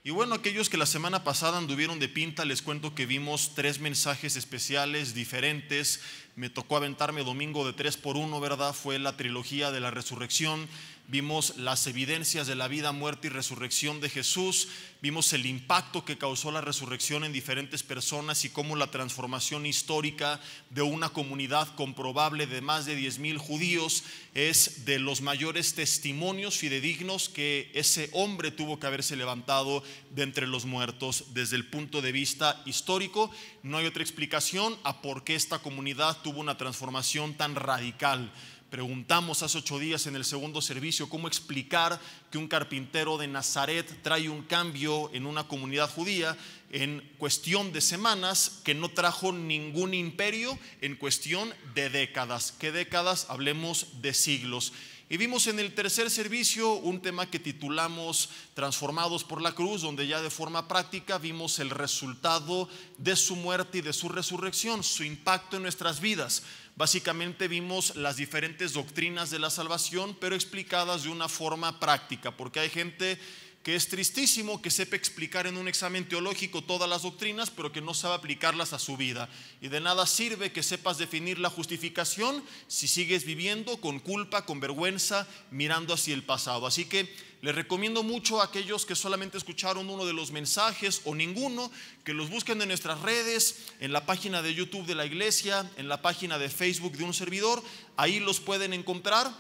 Y bueno, aquellos que la semana pasada anduvieron de pinta, les cuento que vimos 3 mensajes especiales diferentes. Me tocó aventarme domingo de 3x1, ¿verdad? Fue la trilogía de la resurrección. Vimos las evidencias de la vida, muerte y resurrección de Jesús. Vimos el impacto que causó la resurrección en diferentes personas y cómo la transformación histórica de una comunidad comprobable de más de 10,000 judíos es de los mayores testimonios fidedignos que ese hombre tuvo que haberse levantado de entre los muertos. Desde el punto de vista histórico, no hay otra explicación a por qué esta comunidad tuvo una transformación tan radical. Preguntamos hace 8 días en el segundo servicio cómo explicar que un carpintero de Nazaret trae un cambio en una comunidad judía en cuestión de semanas que no trajo ningún imperio en cuestión de décadas. ¿Qué décadas? Hablemos de siglos. Y vimos en el tercer servicio un tema que titulamos Transformados por la Cruz, donde ya de forma práctica vimos el resultado de su muerte y de su resurrección, su impacto en nuestras vidas. Básicamente vimos las diferentes doctrinas de la salvación, pero explicadas de una forma práctica, porque hay gente que es tristísimo que sepa explicar en un examen teológico todas las doctrinas, pero que no sabe aplicarlas a su vida. Y de nada sirve que sepas definir la justificación si sigues viviendo con culpa, con vergüenza, mirando hacia el pasado. Así que les recomiendo mucho a aquellos que solamente escucharon uno de los mensajes o ninguno, que los busquen en nuestras redes, en la página de YouTube de la iglesia, en la página de Facebook de un servidor. Ahí los pueden encontrar.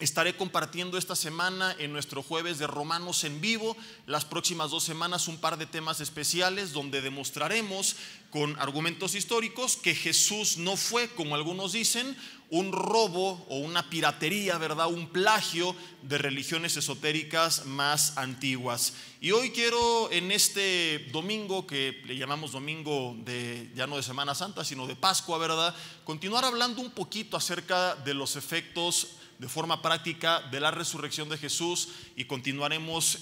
Estaré compartiendo esta semana en nuestro jueves de Romanos en vivo, las próximas 2 semanas un par de temas especiales donde demostraremos con argumentos históricos que Jesús no fue, como algunos dicen, un robo o una piratería, ¿verdad? Un plagio de religiones esotéricas más antiguas. Y hoy quiero, en este domingo que le llamamos domingo de, ya no de Semana Santa, sino de Pascua, ¿verdad?, continuar hablando un poquito acerca de los efectos de forma práctica de la resurrección de Jesús, y continuaremos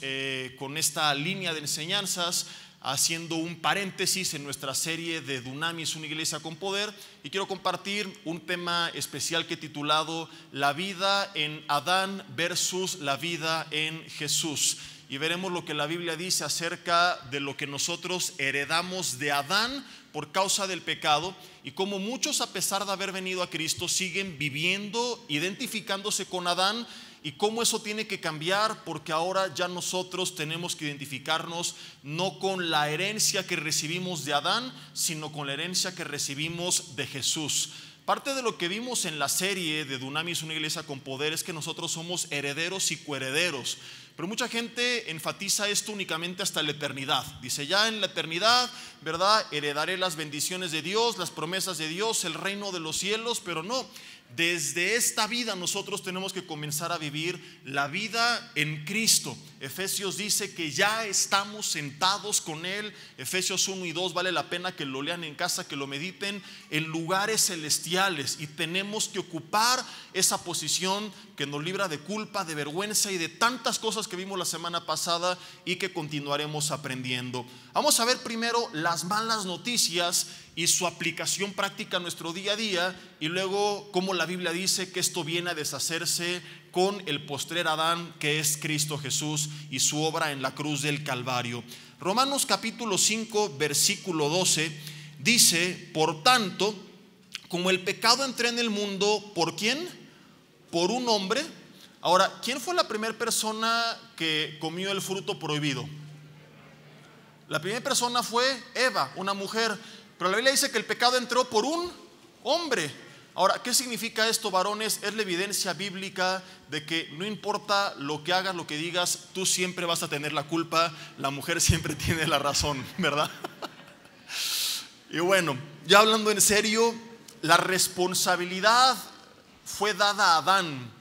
con esta línea de enseñanzas, haciendo un paréntesis en nuestra serie de Dunamis, una iglesia con poder. Y quiero compartir un tema especial que he titulado La vida en Adán versus la vida en Jesús. Y veremos lo que la Biblia dice acerca de lo que nosotros heredamos de Adán por causa del pecado, y cómo muchos, a pesar de haber venido a Cristo, siguen viviendo, identificándose con Adán, y cómo eso tiene que cambiar, porque ahora ya nosotros tenemos que identificarnos no con la herencia que recibimos de Adán, sino con la herencia que recibimos de Jesús. Parte de lo que vimos en la serie de Dunamis, una iglesia con poder, es que nosotros somos herederos y coherederos. Pero mucha gente enfatiza esto únicamente hasta la eternidad. Dice, ya en la eternidad, ¿verdad?, heredaré las bendiciones de Dios, las promesas de Dios, el reino de los cielos. Pero no, desde esta vida nosotros tenemos que comenzar a vivir la vida en Cristo. Efesios dice que ya estamos sentados con Él. Efesios 1 y 2 vale la pena que lo lean en casa, que lo mediten, en lugares celestiales, y tenemos que ocupar esa posición que nos libra de culpa, de vergüenza y de tantas cosas que vimos la semana pasada y que continuaremos aprendiendo. Vamos a ver primero las malas noticias y su aplicación práctica a nuestro día a día, y luego cómo la Biblia dice que esto viene a deshacerse con el postrer Adán, que es Cristo Jesús y su obra en la cruz del Calvario. Romanos capítulo 5 versículo 12 dice: por tanto, como el pecado entró en el mundo, ¿por quién? Por un hombre. Ahora, ¿quién fue la primera persona que comió el fruto prohibido? La primera persona fue Eva, una mujer. Pero la Biblia dice que el pecado entró por un hombre. Ahora, ¿qué significa esto, varones? Es la evidencia bíblica de que no importa lo que hagas, lo que digas, tú siempre vas a tener la culpa. La mujer siempre tiene la razón, ¿verdad? Y bueno, ya hablando en serio, la responsabilidad fue dada a Adán.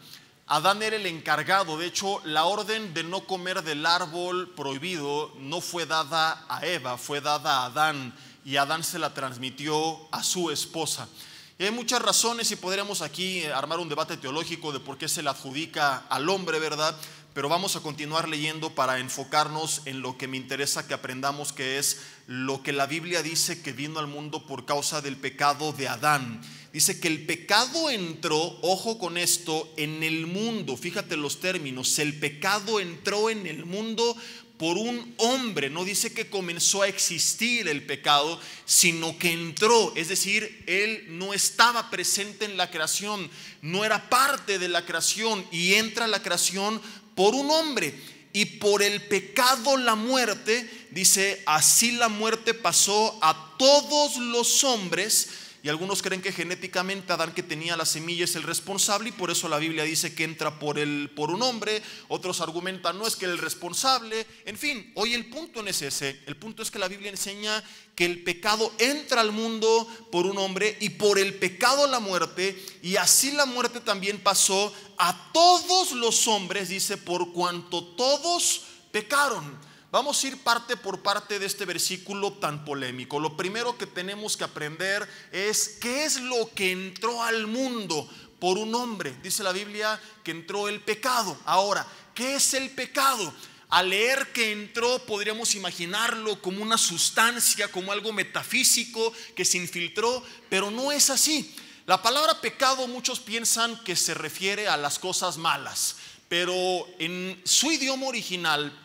Adán era el encargado. De hecho, la orden de no comer del árbol prohibido no fue dada a Eva, fue dada a Adán, y Adán se la transmitió a su esposa. Y hay muchas razones, y podríamos aquí armar un debate teológico de por qué se le adjudica al hombre, ¿verdad? Pero vamos a continuar leyendo para enfocarnos en lo que me interesa que aprendamos, que es lo que la Biblia dice que vino al mundo por causa del pecado de Adán. Dice que el pecado entró, ojo con esto, en el mundo. Fíjate los términos: el pecado entró en el mundo por un hombre. No dice que comenzó a existir el pecado, sino que entró. Es decir, él no estaba presente en la creación, no era parte de la creación, y entra a la creación por un hombre. Y por el pecado la muerte, dice, así la muerte pasó a todos los hombres. Y algunos creen que genéticamente Adán, que tenía la semilla, es el responsable, y por eso la Biblia dice que entra por un hombre. Otros argumentan, no, es que el responsable. En fin, hoy el punto no es ese. El punto es que la Biblia enseña que el pecado entra al mundo por un hombre, y por el pecado la muerte, y así la muerte también pasó a todos los hombres, dice, por cuanto todos pecaron. Vamos a ir parte por parte de este versículo tan polémico. Lo primero que tenemos que aprender es qué es lo que entró al mundo por un hombre. Dice la Biblia que entró el pecado. Ahora, ¿qué es el pecado? Al leer que entró, podríamos imaginarlo como una sustancia, como algo metafísico que se infiltró, pero no es así. La palabra pecado, muchos piensan que se refiere a las cosas malas, pero en su idioma original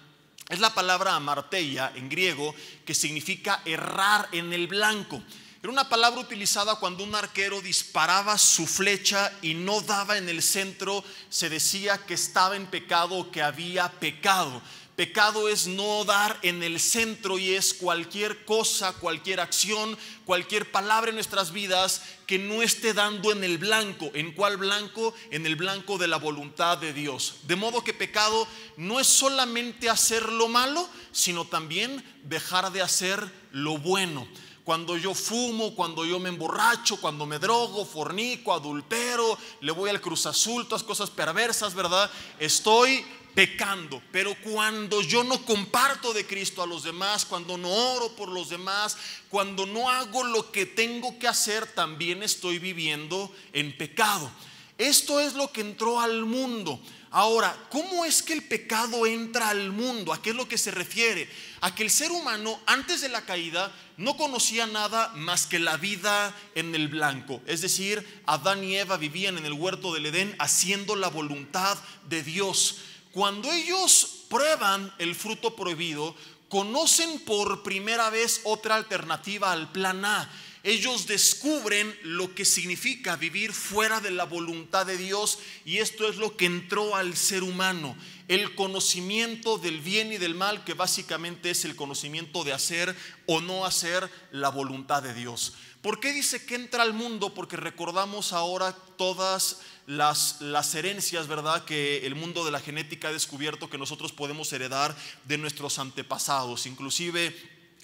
es la palabra amarteia en griego, que significa errar en el blanco. Era una palabra utilizada cuando un arquero disparaba su flecha y no daba en el centro. Se decía que estaba en pecado o que había pecado. Pecado es no dar en el centro, y es cualquier cosa, cualquier acción, cualquier palabra en nuestras vidas que no esté dando en el blanco. ¿En cuál blanco? En el blanco de la voluntad de Dios. De modo que pecado no es solamente hacer lo malo, sino también dejar de hacer lo bueno. Cuando yo fumo, cuando yo me emborracho, cuando me drogo, fornico, adultero, le voy al Cruz Azul, todas cosas perversas, ¿verdad? Estoy pecando. Pero cuando yo no comparto de Cristo a los demás, cuando no oro por los demás, cuando no hago lo que tengo que hacer, también estoy viviendo en pecado. Esto es lo que entró al mundo. Ahora, ¿cómo es que el pecado entra al mundo? ¿A qué es lo que se refiere? A que el ser humano, antes de la caída, no conocía nada más que la vida en el blanco. Es decir, Adán y Eva vivían en el huerto del Edén haciendo la voluntad de Dios. Cuando ellos prueban el fruto prohibido, conocen por primera vez otra alternativa al plan A. Ellos descubren lo que significa vivir fuera de la voluntad de Dios, y esto es lo que entró al ser humano: el conocimiento del bien y del mal, que básicamente es el conocimiento de hacer o no hacer la voluntad de Dios. ¿Por qué dice que entra al mundo? Porque recordamos ahora todas las herencias, ¿verdad?, que el mundo de la genética ha descubierto que nosotros podemos heredar de nuestros antepasados, inclusive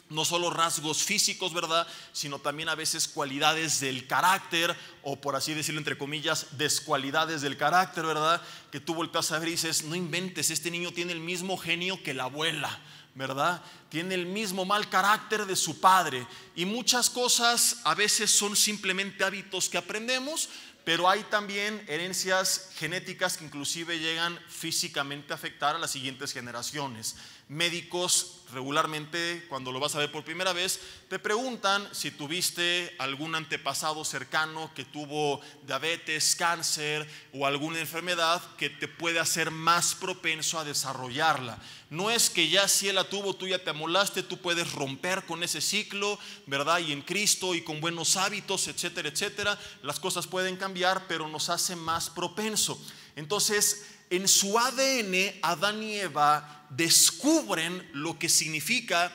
no solo rasgos físicos, ¿verdad?, sino también a veces cualidades del carácter, o por así decirlo entre comillas, descualidades del carácter, ¿verdad?, que tú volteas a ver y dices, no inventes, este niño tiene el mismo genio que la abuela, ¿verdad? Tiene el mismo mal carácter de su padre. Y muchas cosas a veces son simplemente hábitos que aprendemos, pero hay también herencias genéticas que inclusive llegan físicamente a afectar a las siguientes generaciones. Médicos regularmente, cuando lo vas a ver por primera vez, te preguntan si tuviste algún antepasado cercano que tuvo diabetes, cáncer o alguna enfermedad que te puede hacer más propenso a desarrollarla. No es que ya si él la tuvo, tú ya te amolaste, tú puedes romper con ese ciclo, ¿verdad? Y en Cristo y con buenos hábitos, etcétera, etcétera, las cosas pueden cambiar, pero nos hace más propenso. Entonces, en su ADN, Adán y Eva descubren lo que significa,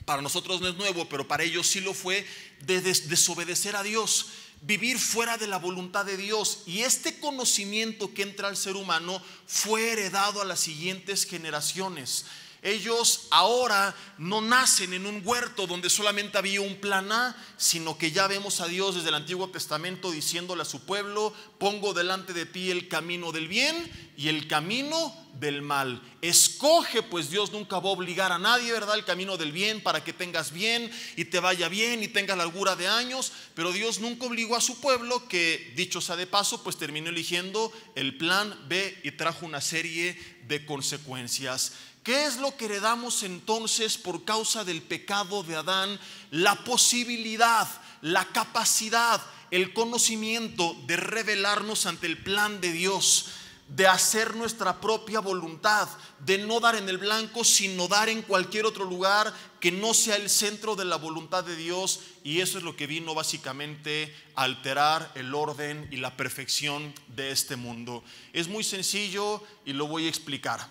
para nosotros no es nuevo, pero para ellos sí lo fue, de desobedecer a Dios, vivir fuera de la voluntad de Dios. Y este conocimiento que entra al ser humano fue heredado a las siguientes generaciones. Ellos ahora no nacen en un huerto donde solamente había un plan A, sino que ya vemos a Dios desde el Antiguo Testamento diciéndole a su pueblo: pongo delante de ti el camino del bien y el camino del mal. Escoge, pues Dios nunca va a obligar a nadie, ¿verdad?, el camino del bien para que tengas bien y te vaya bien y tengas largura de años. Pero Dios nunca obligó a su pueblo, que dicho sea de paso, pues terminó eligiendo el plan B y trajo una serie de consecuencias. ¿Qué es lo que heredamos entonces por causa del pecado de Adán? La posibilidad, la capacidad, el conocimiento de rebelarnos ante el plan de Dios. de hacer nuestra propia voluntad, de no dar en el blanco, sino dar en cualquier otro lugar que no sea el centro de la voluntad de Dios. Y eso es lo que vino básicamente a alterar el orden y la perfección de este mundo. Es muy sencillo y lo voy a explicar.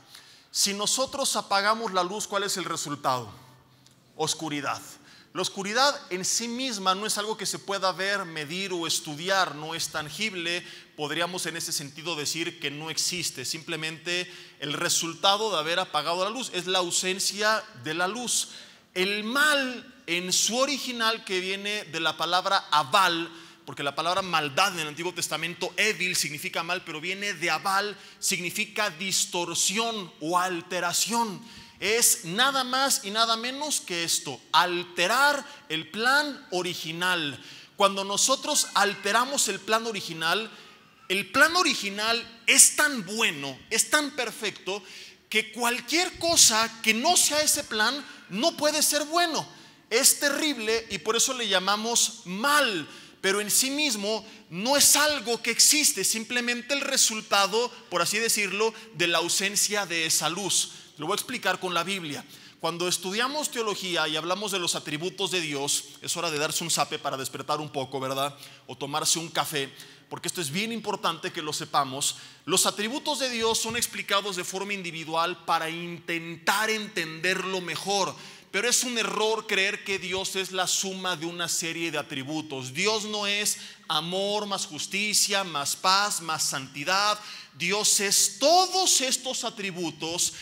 Si nosotros apagamos la luz, ¿cuál es el resultado? Oscuridad. La oscuridad en sí misma no es algo que se pueda ver, medir o estudiar, no es tangible. Podríamos en ese sentido decir que no existe. Simplemente el resultado de haber apagado la luz es la ausencia de la luz. El mal en su original, que viene de la palabra aval, porque la palabra maldad en el Antiguo Testamento, evil, significa mal, pero viene de aval, significa distorsión o alteración. Es nada más y nada menos que esto: alterar el plan original. Cuando nosotros alteramos el plan original es tan bueno, es tan perfecto, que cualquier cosa que no sea ese plan no puede ser bueno. Es terrible y por eso le llamamos mal, pero en sí mismo no es algo que existe, simplemente el resultado, por así decirlo, de la ausencia de esa luz. Lo voy a explicar con la Biblia. Cuando estudiamos teología y hablamos de los atributos de Dios, es hora de darse un zape para despertar un poco, ¿verdad? O tomarse un café, porque esto es bien importante que lo sepamos. Los atributos de Dios son explicados de forma individual para intentar entenderlo mejor. Pero es un error creer que Dios es la suma de una serie de atributos. Dios no es amor más justicia, más paz, más santidad. Dios es todos estos atributos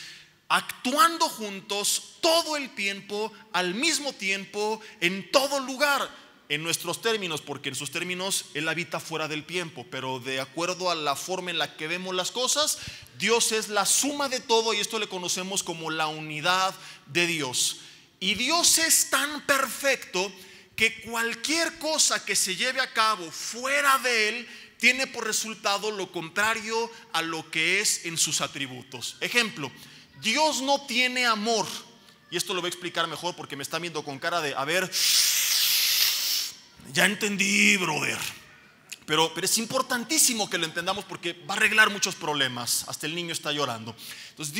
actuando juntos todo el tiempo, al mismo tiempo, en todo lugar. En nuestros términos, porque en sus términos Él habita fuera del tiempo, pero de acuerdo a la forma en la que vemos las cosas, Dios es la suma de todo, y esto le conocemos como la unidad de Dios. Y Dios es tan perfecto que cualquier cosa que se lleve a cabo fuera de Él tiene por resultado lo contrario a lo que es en sus atributos. Ejemplo: Dios no tiene amor, y esto lo voy a explicar mejor porque me está viendo con cara de, a ver, ya entendí, brother. Pero es importantísimo que lo entendamos porque va a arreglar muchos problemas. Hasta el niño está llorando. Entonces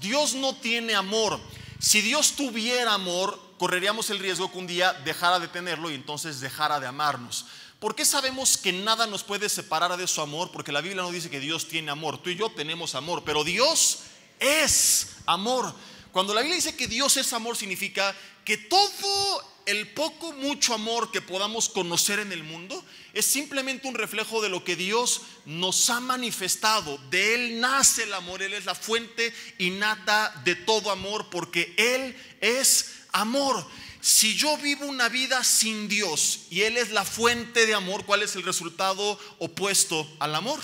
Dios no tiene amor. Si Dios tuviera amor, correríamos el riesgo que un día dejara de tenerlo y entonces dejara de amarnos. ¿Por qué sabemos que nada nos puede separar de su amor? Porque la Biblia no dice que Dios tiene amor. Tú y yo tenemos amor, pero Dios es amor. Cuando la Biblia dice que Dios es amor, significa que todo el poco, mucho amor que podamos conocer en el mundo es simplemente un reflejo de lo que Dios nos ha manifestado. De Él nace el amor. Él es la fuente innata de todo amor, porque Él es amor. Si yo vivo una vida sin Dios y Él es la fuente de amor, ¿cuál es el resultado opuesto al amor?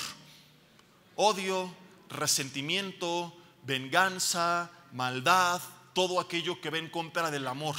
Odio, resentimiento, venganza, maldad, todo aquello que va en contra del amor.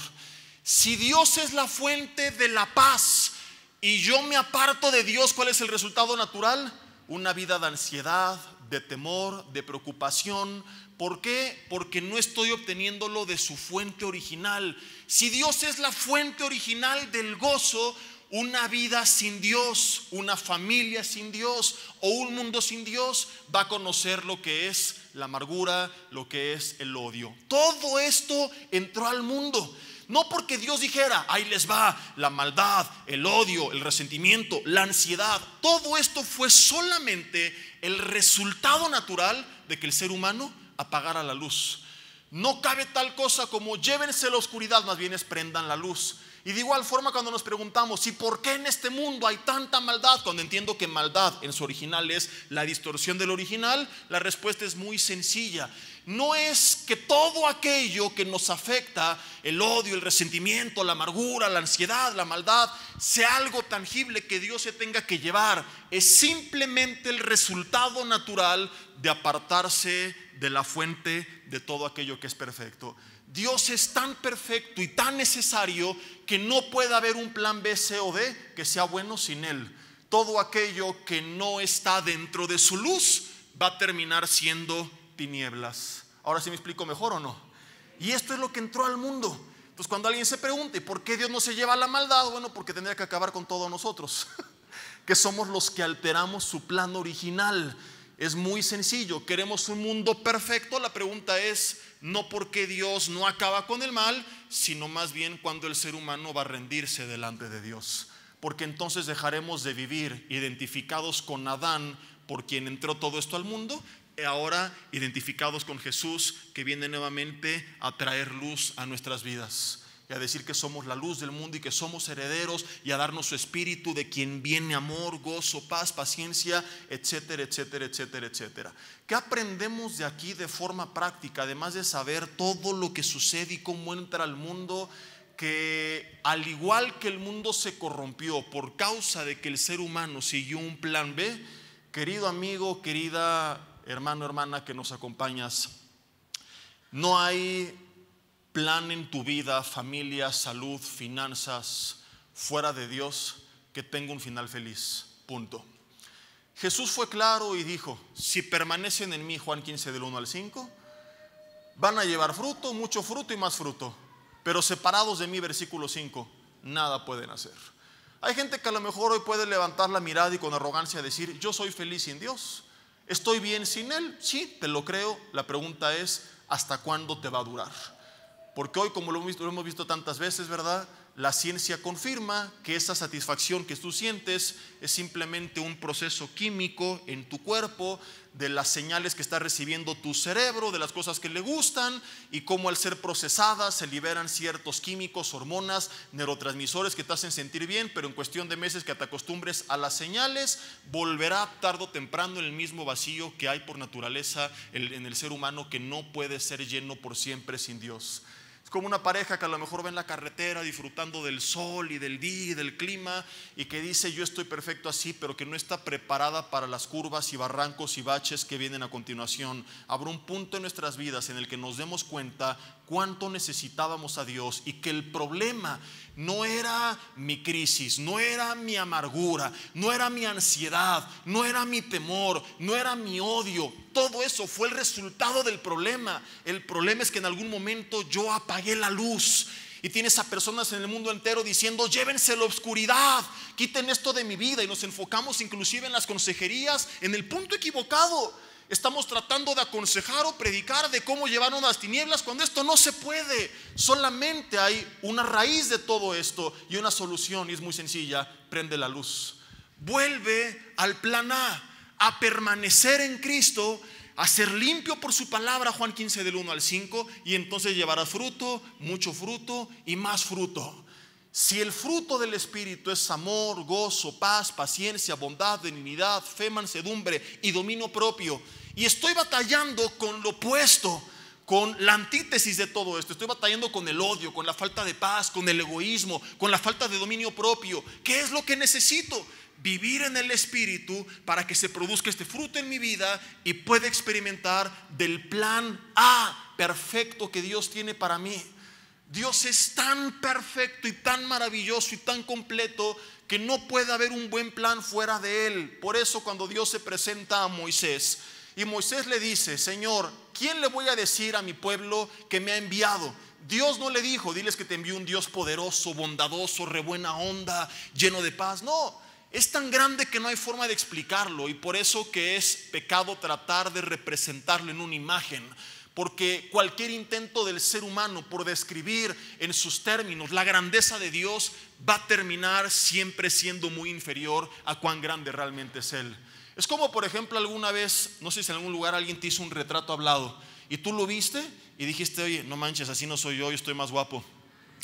Si Dios es la fuente de la paz y yo me aparto de Dios, ¿cuál es el resultado natural? Una vida de ansiedad, de temor, de preocupación. ¿Por qué? Porque no estoy obteniéndolo de su fuente original. Si Dios es la fuente original del gozo, una vida sin Dios, una familia sin Dios o un mundo sin Dios va a conocer lo que es la amargura, lo que es el odio. Todo esto entró al mundo. No porque Dios dijera, ahí les va la maldad, el odio, el resentimiento, la ansiedad. Todo esto fue solamente el resultado natural de que el ser humano apagara la luz. No cabe tal cosa como llévense la oscuridad, más bien es prendan la luz. Y de igual forma, cuando nos preguntamos, ¿y por qué en este mundo hay tanta maldad? Cuando entiendo que maldad en su original es la distorsión del original, la respuesta es muy sencilla. No es que todo aquello que nos afecta, el odio, el resentimiento, la amargura, la ansiedad, la maldad, sea algo tangible que Dios se tenga que llevar. Es simplemente el resultado natural de apartarse de la fuente de todo aquello que es perfecto. Dios es tan perfecto y tan necesario que no puede haber un plan B, C o D que sea bueno sin Él. Todo aquello que no está dentro de su luz va a terminar siendo tinieblas. Ahora sí me explico mejor o no. Y esto es lo que entró al mundo. Entonces cuando alguien se pregunte ¿por qué Dios no se lleva la maldad? Bueno, porque tendría que acabar con todos nosotros que somos los que alteramos su plan original. Es muy sencillo, queremos un mundo perfecto. La pregunta es no por qué Dios no acaba con el mal, sino más bien cuando el ser humano va a rendirse delante de Dios. Porque entonces dejaremos de vivir identificados con Adán, por quien entró todo esto al mundo, y ahora identificados con Jesús, que viene nuevamente a traer luz a nuestras vidas y a decir que somos la luz del mundo y que somos herederos, y a darnos su espíritu, de quien viene amor, gozo, paz, paciencia, etcétera, etcétera, etcétera, etcétera. ¿Qué aprendemos de aquí de forma práctica? Además de saber todo lo que sucede y cómo entra al mundo, que al igual que el mundo se corrompió por causa de que el ser humano siguió un plan B, querido amigo, querida hermano, hermana que nos acompañas, no hay plan en tu vida, familia, salud, finanzas, fuera de Dios, que tenga un final feliz. Punto. Jesús fue claro y dijo: si permanecen en mí, Juan 15 del 1 al 5, van a llevar fruto, mucho fruto y más fruto. Pero separados de mí, versículo 5, nada pueden hacer. Hay gente que a lo mejor hoy puede levantar la mirada y con arrogancia decir: yo soy feliz sin Dios, estoy bien sin Él. Sí, te lo creo. La pregunta es: ¿hasta cuándo te va a durar? Porque hoy, como lo hemos visto tantas veces, ¿verdad? La ciencia confirma que esa satisfacción que tú sientes es simplemente un proceso químico en tu cuerpo, de las señales que está recibiendo tu cerebro, de las cosas que le gustan, y cómo al ser procesadas se liberan ciertos químicos, hormonas, neurotransmisores que te hacen sentir bien, pero en cuestión de meses que te acostumbres a las señales, volverá tarde o temprano en el mismo vacío que hay por naturaleza en el ser humano, que no puede ser lleno por siempre sin Dios. Es como una pareja que a lo mejor va en la carretera disfrutando del sol y del día y del clima, y que dice: yo estoy perfecto así, pero que no está preparada para las curvas y barrancos y baches que vienen a continuación. Habrá un punto en nuestras vidas en el que nos demos cuenta cuánto necesitábamos a Dios, y que el problema no era mi crisis, no era mi amargura, no era mi ansiedad, no era mi temor, no era mi odio. Todo eso fue el resultado del problema. El problema es que en algún momento yo apagué la luz. Y tienes a personas en el mundo entero diciendo: llévense la oscuridad, quiten esto de mi vida. Y nos enfocamos inclusive en las consejerías en el punto equivocado. Estamos tratando de aconsejar o predicar de cómo llevarnos las tinieblas, cuando esto no se puede. Solamente hay una raíz de todo esto y una solución, y es muy sencilla: prende la luz. Vuelve al plan a permanecer en Cristo, a ser limpio por su palabra, Juan 15 del 1 al 5, y entonces llevarás fruto, mucho fruto y más fruto. Si el fruto del Espíritu es amor, gozo, paz, paciencia, bondad, benignidad, fe, mansedumbre y dominio propio, y estoy batallando con lo opuesto, con la antítesis de todo esto, estoy batallando con el odio, con la falta de paz, con el egoísmo, con la falta de dominio propio, ¿qué es lo que necesito? Vivir en el Espíritu para que se produzca este fruto en mi vida y pueda experimentar del plan A perfecto que Dios tiene para mí. Dios es tan perfecto y tan maravilloso y tan completo que no puede haber un buen plan fuera de Él. Por eso cuando Dios se presenta a Moisés y Moisés le dice: Señor, ¿quién le voy a decir a mi pueblo que me ha enviado? Dios no le dijo: diles que te envió un Dios poderoso, bondadoso, re buena onda, lleno de paz. No, es tan grande que no hay forma de explicarlo, y por eso que es pecado tratar de representarlo en una imagen. Porque cualquier intento del ser humano por describir en sus términos la grandeza de Dios va a terminar siempre siendo muy inferior a cuán grande realmente es Él. Es como, por ejemplo, alguna vez, no sé si en algún lugar alguien te hizo un retrato hablado y tú lo viste y dijiste: oye, no manches, así no soy yo estoy más guapo.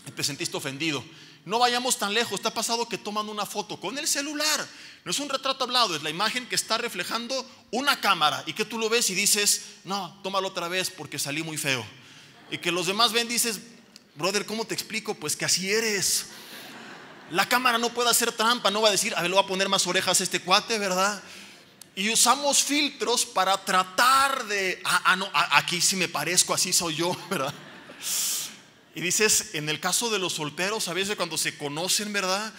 Y te sentiste ofendido. No vayamos tan lejos. ¿Te ha pasado que toman una foto con el celular? No es un retrato hablado, es la imagen que está reflejando una cámara, y que tú lo ves y dices: no, tómalo otra vez porque salí muy feo. Y que los demás ven, dices: brother, ¿cómo te explico? Pues que así eres. La cámara no puede hacer trampa, no va a decir: a ver, le voy a poner más orejas a este cuate, ¿verdad? Y usamos filtros para tratar de no, aquí sí me parezco, así soy yo, ¿verdad? Y dices, en el caso de los solteros, a veces cuando se conocen, ¿verdad?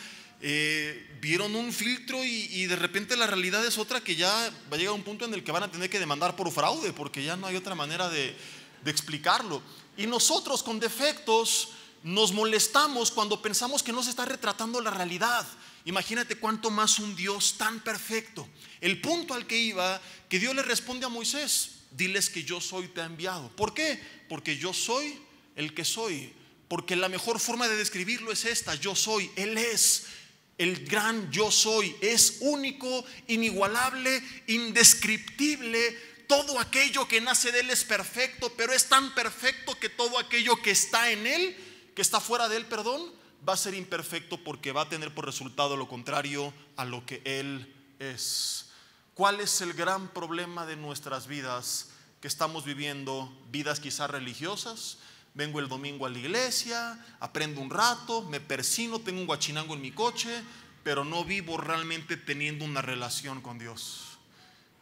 Vieron un filtro y de repente la realidad es otra, que ya va a llegar a un punto en el que van a tener que demandar por fraude, porque ya no hay otra manera de explicarlo. Y nosotros con defectos nos molestamos cuando pensamos que no se está retratando la realidad. Imagínate cuánto más un Dios tan perfecto. El punto al que iba, que Dios le responde a Moisés: diles que yo soy, te ha enviado. ¿Por qué? Porque yo soy el que soy. Porque la mejor forma de describirlo es esta: yo soy. Él es el gran yo soy. Es único, inigualable, indescriptible. Todo aquello que nace de Él es perfecto, pero es tan perfecto que todo aquello que está en Él, que está fuera de Él, va a ser imperfecto, porque va a tener por resultado lo contrario a lo que Él es. ¿Cuál es el gran problema de nuestras vidas? Que estamos viviendo vidas quizás religiosas. Vengo el domingo a la iglesia, aprendo un rato, me persino, tengo un guachinango en mi coche, pero no vivo realmente teniendo una relación con Dios.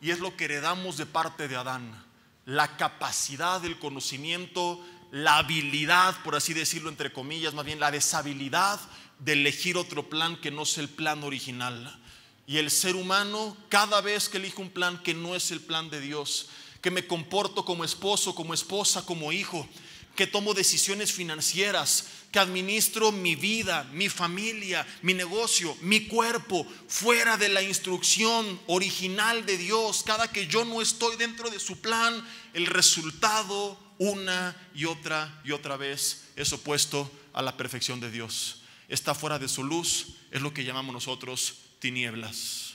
Y es lo que heredamos de parte de Adán: la capacidad del conocimiento, la habilidad, por así decirlo entre comillas, más bien la deshabilidad de elegir otro plan que no es el plan original. Y el ser humano, cada vez que elige un plan que no es el plan de Dios, que me comporto como esposo, como esposa, como hijo, que tomo decisiones financieras, que administro mi vida, mi familia, mi negocio, mi cuerpo fuera de la instrucción original de Dios, cada que yo no estoy dentro de su plan, el resultado una y otra vez es opuesto a la perfección de Dios. Está fuera de su luz, es lo que llamamos nosotros tinieblas.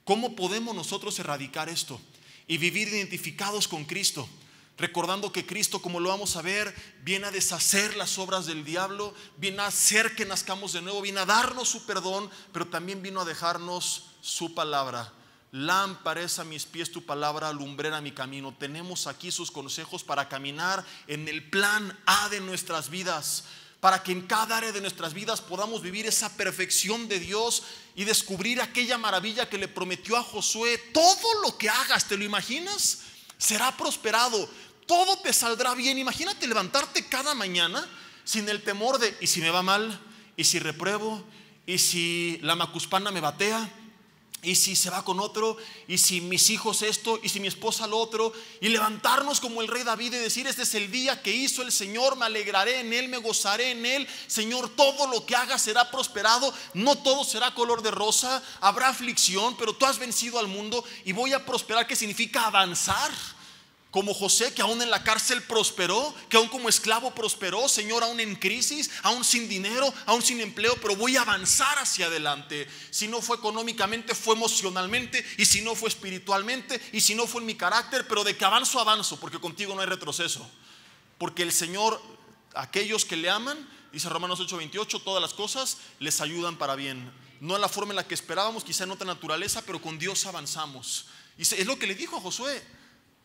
¿Cómo podemos nosotros erradicar esto y vivir identificados con Cristo? Recordando que Cristo, como lo vamos a ver, viene a deshacer las obras del diablo, viene a hacer que nazcamos de nuevo, viene a darnos su perdón, pero también vino a dejarnos su palabra. Lámpara es a mis pies tu palabra, lumbrera mi camino. Tenemos aquí sus consejos para caminar en el plan A de nuestras vidas, para que en cada área de nuestras vidas podamos vivir esa perfección de Dios y descubrir aquella maravilla que le prometió a Josué: todo lo que hagas, ¿te lo imaginas? Será prosperado, todo te saldrá bien. Imagínate levantarte cada mañana sin el temor de: ¿y si me va mal? ¿Y si repruebo? ¿Y si la macuspana me batea? ¿Y si se va con otro? ¿Y si mis hijos esto? ¿Y si mi esposa lo otro? Y levantarnos como el rey David y decir: este es el día que hizo el Señor, me alegraré en él, me gozaré en él. Señor, todo lo que hagas será prosperado. No todo será color de rosa, habrá aflicción, pero tú has vencido al mundo y voy a prosperar. ¿Qué significa avanzar? Como José, que aún en la cárcel prosperó, que aún como esclavo prosperó. Señor, aún en crisis, aún sin dinero, aún sin empleo, pero voy a avanzar hacia adelante. Si no fue económicamente, fue emocionalmente, y si no fue espiritualmente, y si no fue en mi carácter, pero de que avanzo, avanzo, porque contigo no hay retroceso. Porque el Señor, aquellos que le aman, dice Romanos 8:28, todas las cosas les ayudan para bien. No en la forma en la que esperábamos, quizá en otra naturaleza, pero con Dios avanzamos. Y es lo que le dijo a Josué.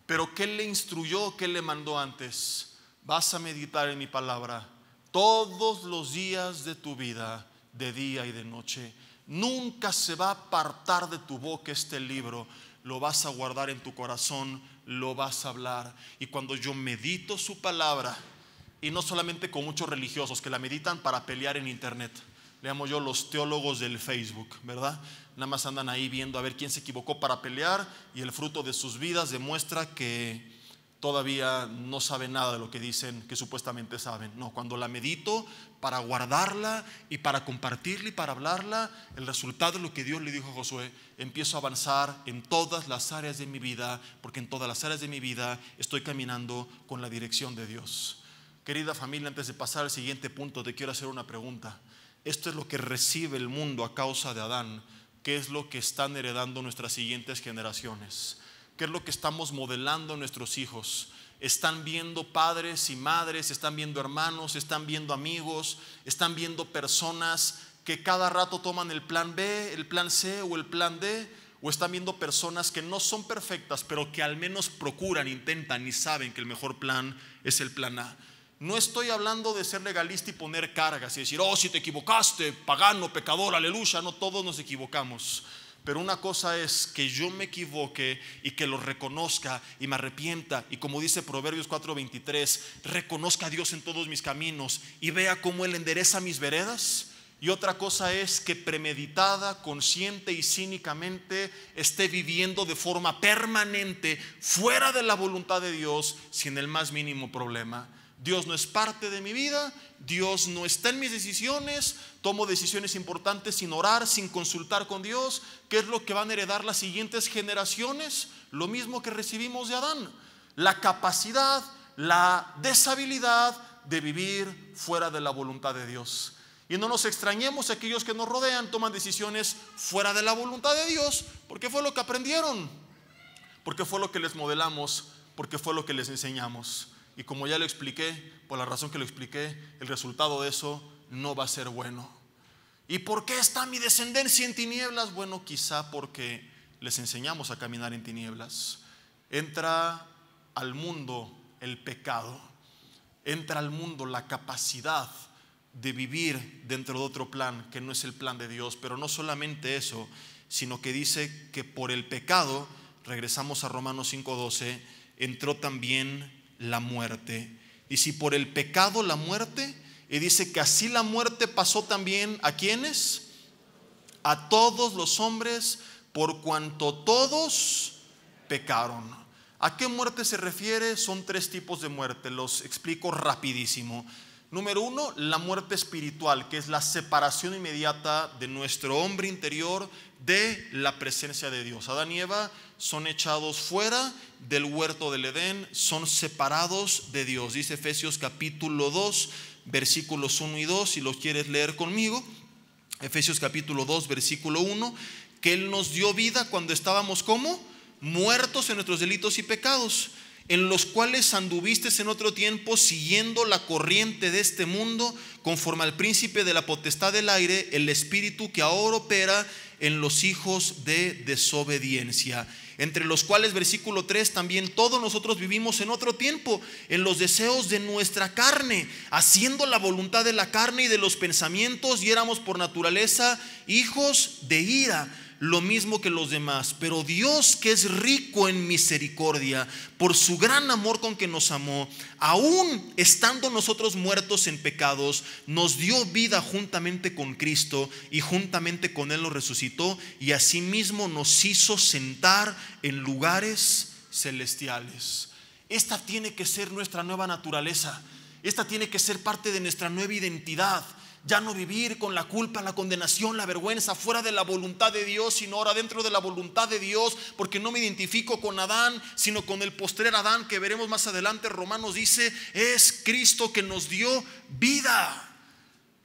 Pero ¿qué le instruyó? ¿Qué le mandó antes? Vas a meditar en mi palabra todos los días de tu vida, de día y de noche. Nunca se va a apartar de tu boca este libro. Lo vas a guardar en tu corazón, lo vas a hablar. Y cuando yo medito su palabra, y no solamente con muchos religiosos que la meditan para pelear en internet, le llamo yo los teólogos del Facebook, ¿verdad? Nada más andan ahí viendo a ver quién se equivocó para pelear, y el fruto de sus vidas demuestra que todavía no saben nada de lo que dicen que supuestamente saben. No, cuando la medito para guardarla y para compartirla y para hablarla, el resultado es lo que Dios le dijo a Josué: empiezo a avanzar en todas las áreas de mi vida, porque en todas las áreas de mi vida estoy caminando con la dirección de Dios. Querida familia, antes de pasar al siguiente punto, te quiero hacer una pregunta. Esto es lo que recibe el mundo a causa de Adán. ¿Qué es lo que están heredando nuestras siguientes generaciones? ¿Qué es lo que estamos modelando a nuestros hijos? Están viendo padres y madres, están viendo hermanos, están viendo amigos, están viendo personas que cada rato toman el plan B, el plan C o el plan D, o están viendo personas que no son perfectas, pero que al menos procuran, intentan y saben que el mejor plan es el plan A. No estoy hablando de ser legalista y poner cargas y decir: oh, si te equivocaste, pagano, pecador, aleluya. No, todos nos equivocamos. Pero una cosa es que yo me equivoque y que lo reconozca y me arrepienta, y como dice Proverbios 4:23, reconozca a Dios en todos mis caminos y vea cómo Él endereza mis veredas. Y otra cosa es que premeditada, consciente y cínicamente esté viviendo de forma permanente fuera de la voluntad de Dios, sin el más mínimo problema. Dios no es parte de mi vida, Dios no está en mis decisiones, tomo decisiones importantes sin orar, sin consultar con Dios. ¿Qué es lo que van a heredar las siguientes generaciones? Lo mismo que recibimos de Adán, la capacidad, la deshabilidad de vivir fuera de la voluntad de Dios. Y no nos extrañemos, aquellos que nos rodean toman decisiones fuera de la voluntad de Dios, porque fue lo que aprendieron, porque fue lo que les modelamos, porque fue lo que les enseñamos. Y como ya lo expliqué, por la razón que lo expliqué, el resultado de eso no va a ser bueno. ¿Y por qué está mi descendencia en tinieblas? Bueno, quizá porque les enseñamos a caminar en tinieblas. Entra al mundo el pecado, entra al mundo la capacidad de vivir dentro de otro plan que no es el plan de Dios. Pero no solamente eso, sino que dice que por el pecado, regresamos a Romanos 5:12, entró también la muerte. Y si por el pecado la muerte, y dice que así la muerte pasó también ¿a quiénes? A todos los hombres, por cuanto todos pecaron. ¿A qué muerte se refiere? Son tres tipos de muerte, los explico rapidísimo. Número uno, la muerte espiritual, que es la separación inmediata de nuestro hombre interior de la presencia de Dios. Adán y Eva son echados fuera del huerto del Edén, son separados de Dios. Dice Efesios capítulo 2, versículos 1 y 2, si los quieres leer conmigo. Efesios capítulo 2, versículo 1, que Él nos dio vida cuando estábamos como muertos en nuestros delitos y pecados, en los cuales anduviste en otro tiempo siguiendo la corriente de este mundo, conforme al príncipe de la potestad del aire, el espíritu que ahora opera en los hijos de desobediencia, entre los cuales, versículo 3, también todos nosotros vivimos en otro tiempo en los deseos de nuestra carne, haciendo la voluntad de la carne y de los pensamientos, y éramos por naturaleza hijos de ira, lo mismo que los demás. Pero Dios, que es rico en misericordia, por su gran amor con que nos amó, aún estando nosotros muertos en pecados, nos dio vida juntamente con Cristo, y juntamente con Él nos resucitó, y asimismo nos hizo sentar en lugares celestiales. Esta tiene que ser nuestra nueva naturaleza. Esta tiene que ser parte de nuestra nueva identidad. Ya no vivir con la culpa, la condenación, la vergüenza, fuera de la voluntad de Dios, sino ahora dentro de la voluntad de Dios, porque no me identifico con Adán, sino con el postrer Adán, que veremos más adelante. Romanos dice, es Cristo que nos dio vida,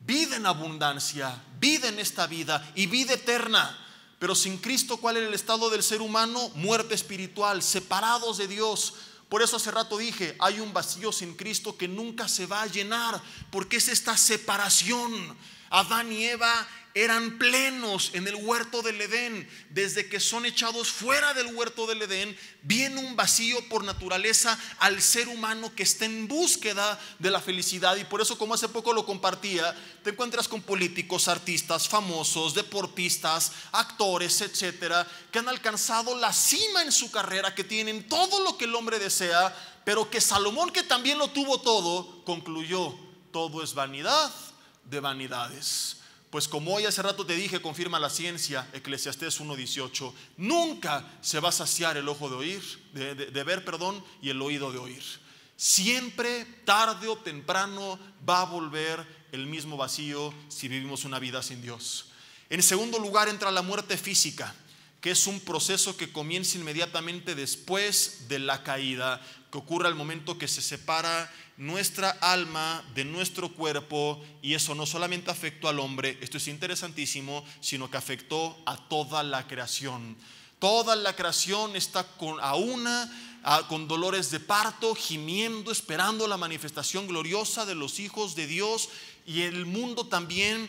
vida en abundancia, vida en esta vida y vida eterna. Pero sin Cristo, ¿cuál era el estado del ser humano? Muerte espiritual, separados de Dios. Por eso hace rato dije, hay un vacío sin Cristo que nunca se va a llenar, porque es esta separación. Adán y Eva eran plenos en el huerto del Edén. Desde que son echados fuera del huerto del Edén, viene un vacío por naturaleza al ser humano que está en búsqueda de la felicidad. Y por eso, como hace poco lo compartía, te encuentras con políticos, artistas, famosos, deportistas, actores, etcétera, que han alcanzado la cima en su carrera, que tienen todo lo que el hombre desea, pero que Salomón, que también lo tuvo todo, concluyó: todo es vanidad de vanidades. Pues como hoy hace rato te dije, confirma la ciencia, Eclesiastés 1:18, nunca se va a saciar el ojo de oír, de ver, y el oído de oír. Siempre, tarde o temprano, va a volver el mismo vacío si vivimos una vida sin Dios. En segundo lugar entra la muerte física, que es un proceso que comienza inmediatamente después de la caída, que ocurre al momento que se separa nuestra alma de nuestro cuerpo. Y eso no solamente afectó al hombre, esto es interesantísimo, sino que afectó a toda la creación. Toda la creación está con dolores de parto, gimiendo, esperando la manifestación gloriosa de los hijos de Dios. Y el mundo también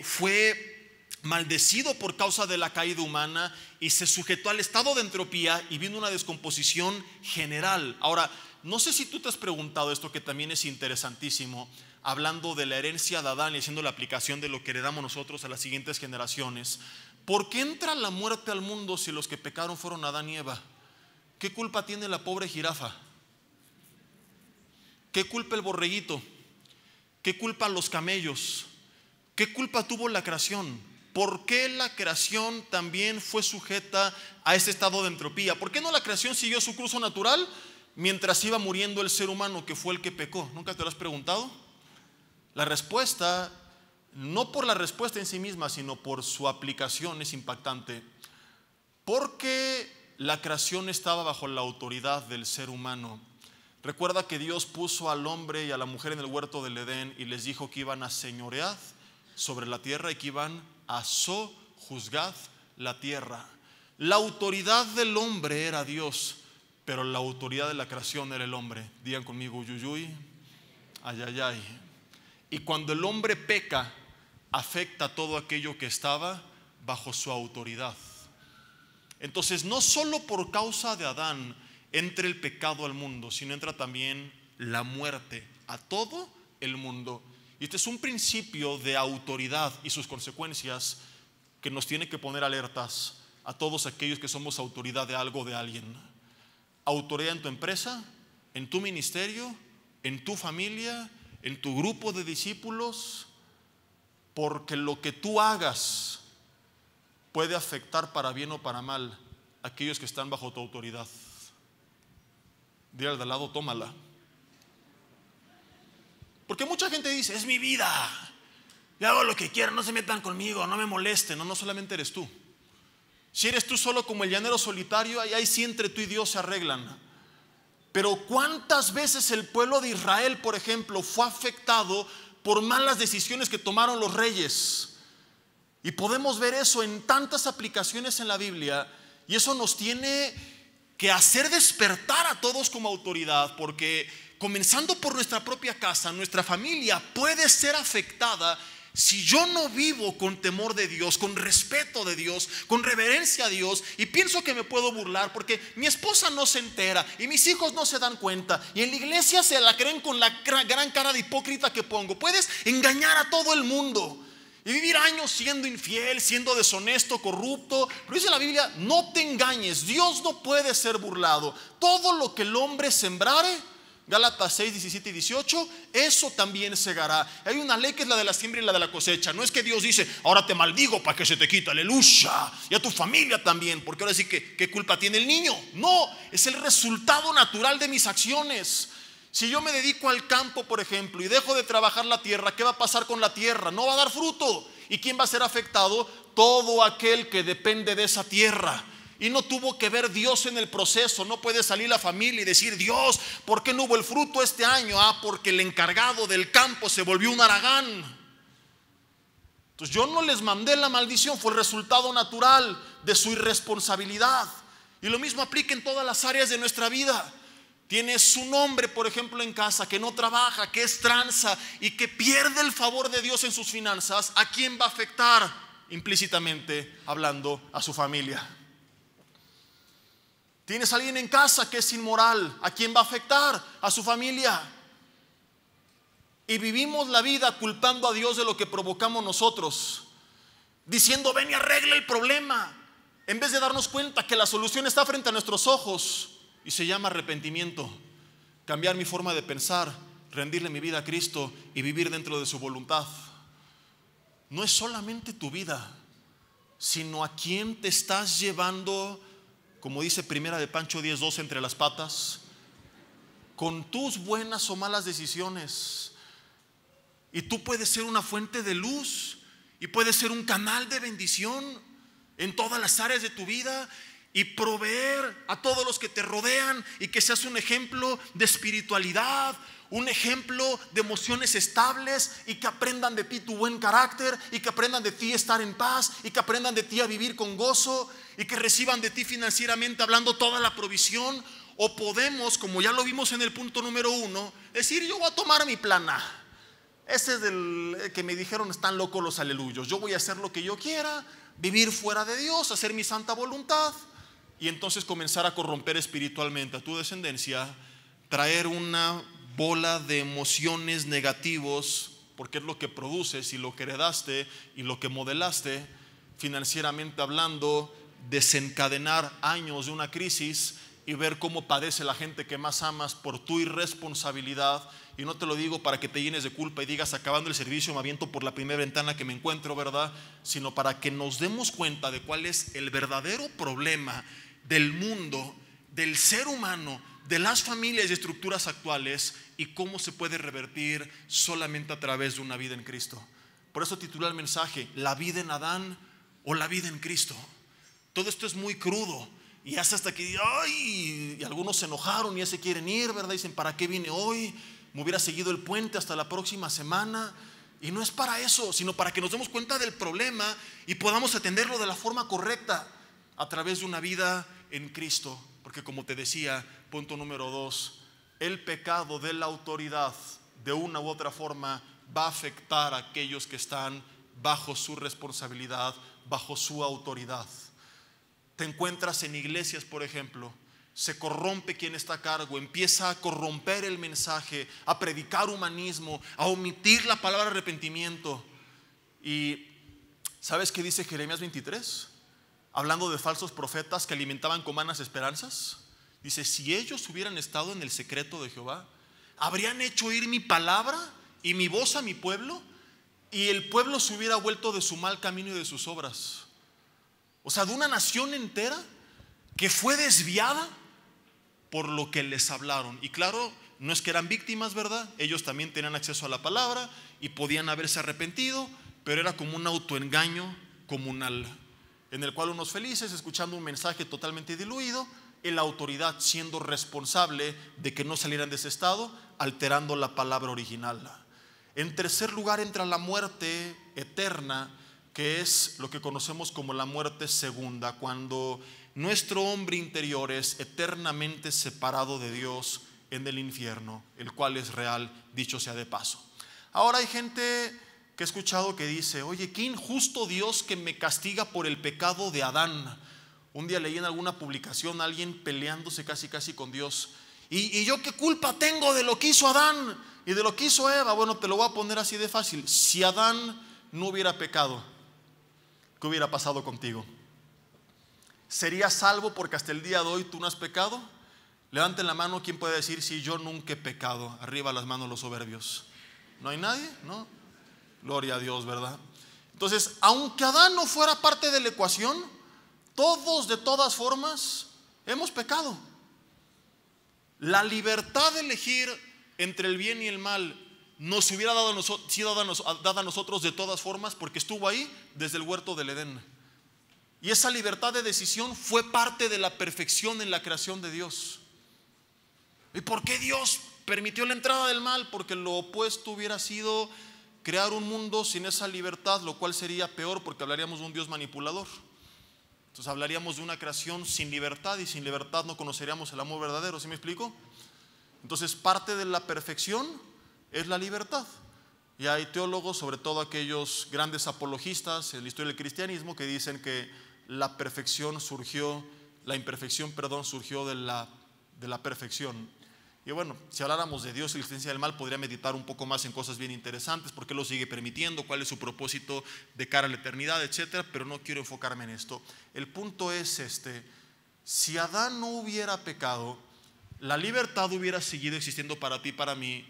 fue maldecido por causa de la caída humana y se sujetó al estado de entropía, y vino una descomposición general. Ahora, no sé si tú te has preguntado esto, que también es interesantísimo, hablando de la herencia de Adán y haciendo la aplicación de lo que heredamos nosotros a las siguientes generaciones. ¿Por qué entra la muerte al mundo si los que pecaron fueron Adán y Eva? ¿Qué culpa tiene la pobre jirafa? ¿Qué culpa el borreguito? ¿Qué culpa los camellos? ¿Qué culpa tuvo la creación? ¿Por qué la creación también fue sujeta a ese estado de entropía? ¿Por qué no la creación siguió su curso natural? mientras iba muriendo el ser humano que fue el que pecó? ¿Nunca te lo has preguntado? La respuesta, no por la respuesta en sí misma, sino por su aplicación, es impactante. Porque la creación estaba bajo la autoridad del ser humano. Recuerda que Dios puso al hombre y a la mujer en el huerto del Edén y les dijo que iban a señorear sobre la tierra y que iban a sojuzgar la tierra. La autoridad del hombre era Dios, pero la autoridad de la creación era el hombre. Digan conmigo, yuyuy, ayayay. Y cuando el hombre peca, afecta todo aquello que estaba bajo su autoridad. Entonces, no solo por causa de Adán entra el pecado al mundo, sino entra también la muerte a todo el mundo. Y este es un principio de autoridad y sus consecuencias que nos tiene que poner alertas a todos aquellos que somos autoridad de algo, de alguien. Autoridad en tu empresa, en tu ministerio, en tu familia, en tu grupo de discípulos, porque lo que tú hagas puede afectar para bien o para mal a aquellos que están bajo tu autoridad. Dile al de al lado, tómala. Porque mucha gente dice, es mi vida, yo hago lo que quiera, no se metan conmigo, no me molesten. No solamente eres tú. Si eres tú solo como el llanero solitario, ahí sí entre tú y Dios se arreglan. Pero ¿cuántas veces el pueblo de Israel, por ejemplo, fue afectado por malas decisiones que tomaron los reyes? Y podemos ver eso en tantas aplicaciones en la Biblia, y eso nos tiene que hacer despertar a todos como autoridad, porque comenzando por nuestra propia casa, nuestra familia puede ser afectada si yo no vivo con temor de Dios, con respeto de Dios, con reverencia a Dios, y pienso que me puedo burlar porque mi esposa no se entera y mis hijos no se dan cuenta, y en la iglesia se la creen con la gran cara de hipócrita que pongo. Puedes engañar a todo el mundo y vivir años siendo infiel, siendo deshonesto, corrupto. Pero dice la Biblia, no te engañes, Dios no puede ser burlado. Todo lo que el hombre sembrare, Gálatas 6, 17 y 18, eso también segará. Hay una ley que es la de la siembra y la de la cosecha. No es que Dios dice, ahora te maldigo para que se te quite, aleluya, y a tu familia también, porque ahora sí que ¿qué culpa tiene el niño? No, es el resultado natural de mis acciones. Si yo me dedico al campo, por ejemplo, y dejo de trabajar la tierra, ¿qué va a pasar con la tierra? No va a dar fruto. ¿Y quién va a ser afectado? Todo aquel que depende de esa tierra. Y no tuvo que ver Dios en el proceso. No puede salir la familia y decir, Dios, ¿por qué no hubo el fruto este año? Porque el encargado del campo se volvió un haragán. Entonces yo no les mandé la maldición, fue el resultado natural de su irresponsabilidad. Y lo mismo aplica en todas las áreas de nuestra vida. Tienes un hombre, por ejemplo, en casa que no trabaja, que es tranza y que pierde el favor de Dios en sus finanzas. ¿A quién va a afectar? Implícitamente hablando, a su familia. Tienes a alguien en casa que es inmoral, ¿a quién va a afectar? A su familia. Y vivimos la vida culpando a Dios de lo que provocamos nosotros, diciendo, ven y arregla el problema, en vez de darnos cuenta que la solución está frente a nuestros ojos. Y se llama arrepentimiento, cambiar mi forma de pensar, rendirle mi vida a Cristo y vivir dentro de su voluntad. No es solamente tu vida, sino a quién te estás llevando, como dice Primera de Pancho 10:2, entre las patas, con tus buenas o malas decisiones. Y tú puedes ser una fuente de luz y puedes ser un canal de bendición en todas las áreas de tu vida y proveer a todos los que te rodean, y que seas un ejemplo de espiritualidad, un ejemplo de emociones estables, y que aprendan de ti tu buen carácter, y que aprendan de ti estar en paz, y que aprendan de ti a vivir con gozo, y que reciban de ti financieramente hablando toda la provisión. O podemos, como ya lo vimos en el punto número 1, decir, yo voy a tomar mi plan A. Ese es del que me dijeron están locos los aleluyos. Yo voy a hacer lo que yo quiera, vivir fuera de Dios, hacer mi santa voluntad, y entonces comenzar a corromper espiritualmente a tu descendencia, traer una bola de emociones negativos, porque es lo que produces y lo que heredaste y lo que modelaste financieramente hablando, desencadenar años de una crisis y ver cómo padece la gente que más amas por tu irresponsabilidad. Y no te lo digo para que te llenes de culpa y digas, acabando el servicio me aviento por la primera ventana que me encuentro, ¿verdad? Sino para que nos demos cuenta de cuál es el verdadero problema del mundo, del ser humano, de las familias y estructuras actuales y cómo se puede revertir solamente a través de una vida en Cristo. Por eso titulé el mensaje, ¿la vida en Adán o la vida en Cristo? Todo esto es muy crudo y hasta que ay, y algunos se enojaron y ya se quieren ir, ¿verdad? Dicen, ¿para qué vine hoy? Me hubiera seguido el puente hasta la próxima semana. Y no es para eso, sino para que nos demos cuenta del problema y podamos atenderlo de la forma correcta a través de una vida en Cristo. Porque como te decía, punto número 2, el pecado de la autoridad de una u otra forma va a afectar a aquellos que están bajo su responsabilidad, bajo su autoridad. Te encuentras en iglesias, por ejemplo, se corrompe quien está a cargo, empieza a corromper el mensaje, a predicar humanismo, a omitir la palabra arrepentimiento. Y ¿sabes qué dice Jeremías 23? Hablando de falsos profetas que alimentaban con vanas esperanzas. Dice, si ellos hubieran estado en el secreto de Jehová, habrían hecho oír mi palabra y mi voz a mi pueblo, y el pueblo se hubiera vuelto de su mal camino y de sus obras. O sea, de una nación entera que fue desviada por lo que les hablaron. Y claro, no es que eran víctimas, ¿verdad? Ellos también tenían acceso a la palabra y podían haberse arrepentido, pero era como un autoengaño comunal, en el cual unos felices escuchando un mensaje totalmente diluido, y la autoridad siendo responsable de que no salieran de ese estado, alterando la palabra original. En tercer lugar entra la muerte eterna, que es lo que conocemos como la muerte segunda, cuando nuestro hombre interior es eternamente separado de Dios en el infierno, el cual es real, dicho sea de paso. Ahora hay gente que he escuchado que dice, oye, qué injusto Dios que me castiga por el pecado de Adán. Un día leí en alguna publicación a alguien peleándose casi con Dios. ¿Y yo qué culpa tengo de lo que hizo Adán y de lo que hizo Eva? Bueno, te lo voy a poner así de fácil. Si Adán no hubiera pecado, ¿qué hubiera pasado contigo? ¿Serías salvo porque hasta el día de hoy tú no has pecado? Levanten la mano, ¿quién puede decir si yo nunca he pecado? Arriba las manos los soberbios. ¿No hay nadie? ¿No? Gloria a Dios, ¿verdad? Entonces, aunque Adán no fuera parte de la ecuación, todos de todas formas hemos pecado. La libertad de elegir entre el bien y el mal nos hubiera sido dada a nosotros de todas formas, porque estuvo ahí desde el huerto del Edén. Y esa libertad de decisión fue parte de la perfección en la creación de Dios. ¿Y por qué Dios permitió la entrada del mal? Porque lo opuesto hubiera sido crear un mundo sin esa libertad, lo cual sería peor, porque hablaríamos de un Dios manipulador. Entonces hablaríamos de una creación sin libertad, y sin libertad no conoceríamos el amor verdadero. ¿Sí me explico? Entonces parte de la perfección es la libertad. Y hay teólogos, sobre todo aquellos grandes apologistas en la historia del cristianismo, que dicen que la imperfección surgió de la perfección. Y bueno, si habláramos de Dios y la existencia del mal, podría meditar un poco más en cosas bien interesantes, por qué lo sigue permitiendo, cuál es su propósito de cara a la eternidad, etcétera, pero no quiero enfocarme en esto. El punto es si Adán no hubiera pecado, la libertad hubiera seguido existiendo para ti y para mí,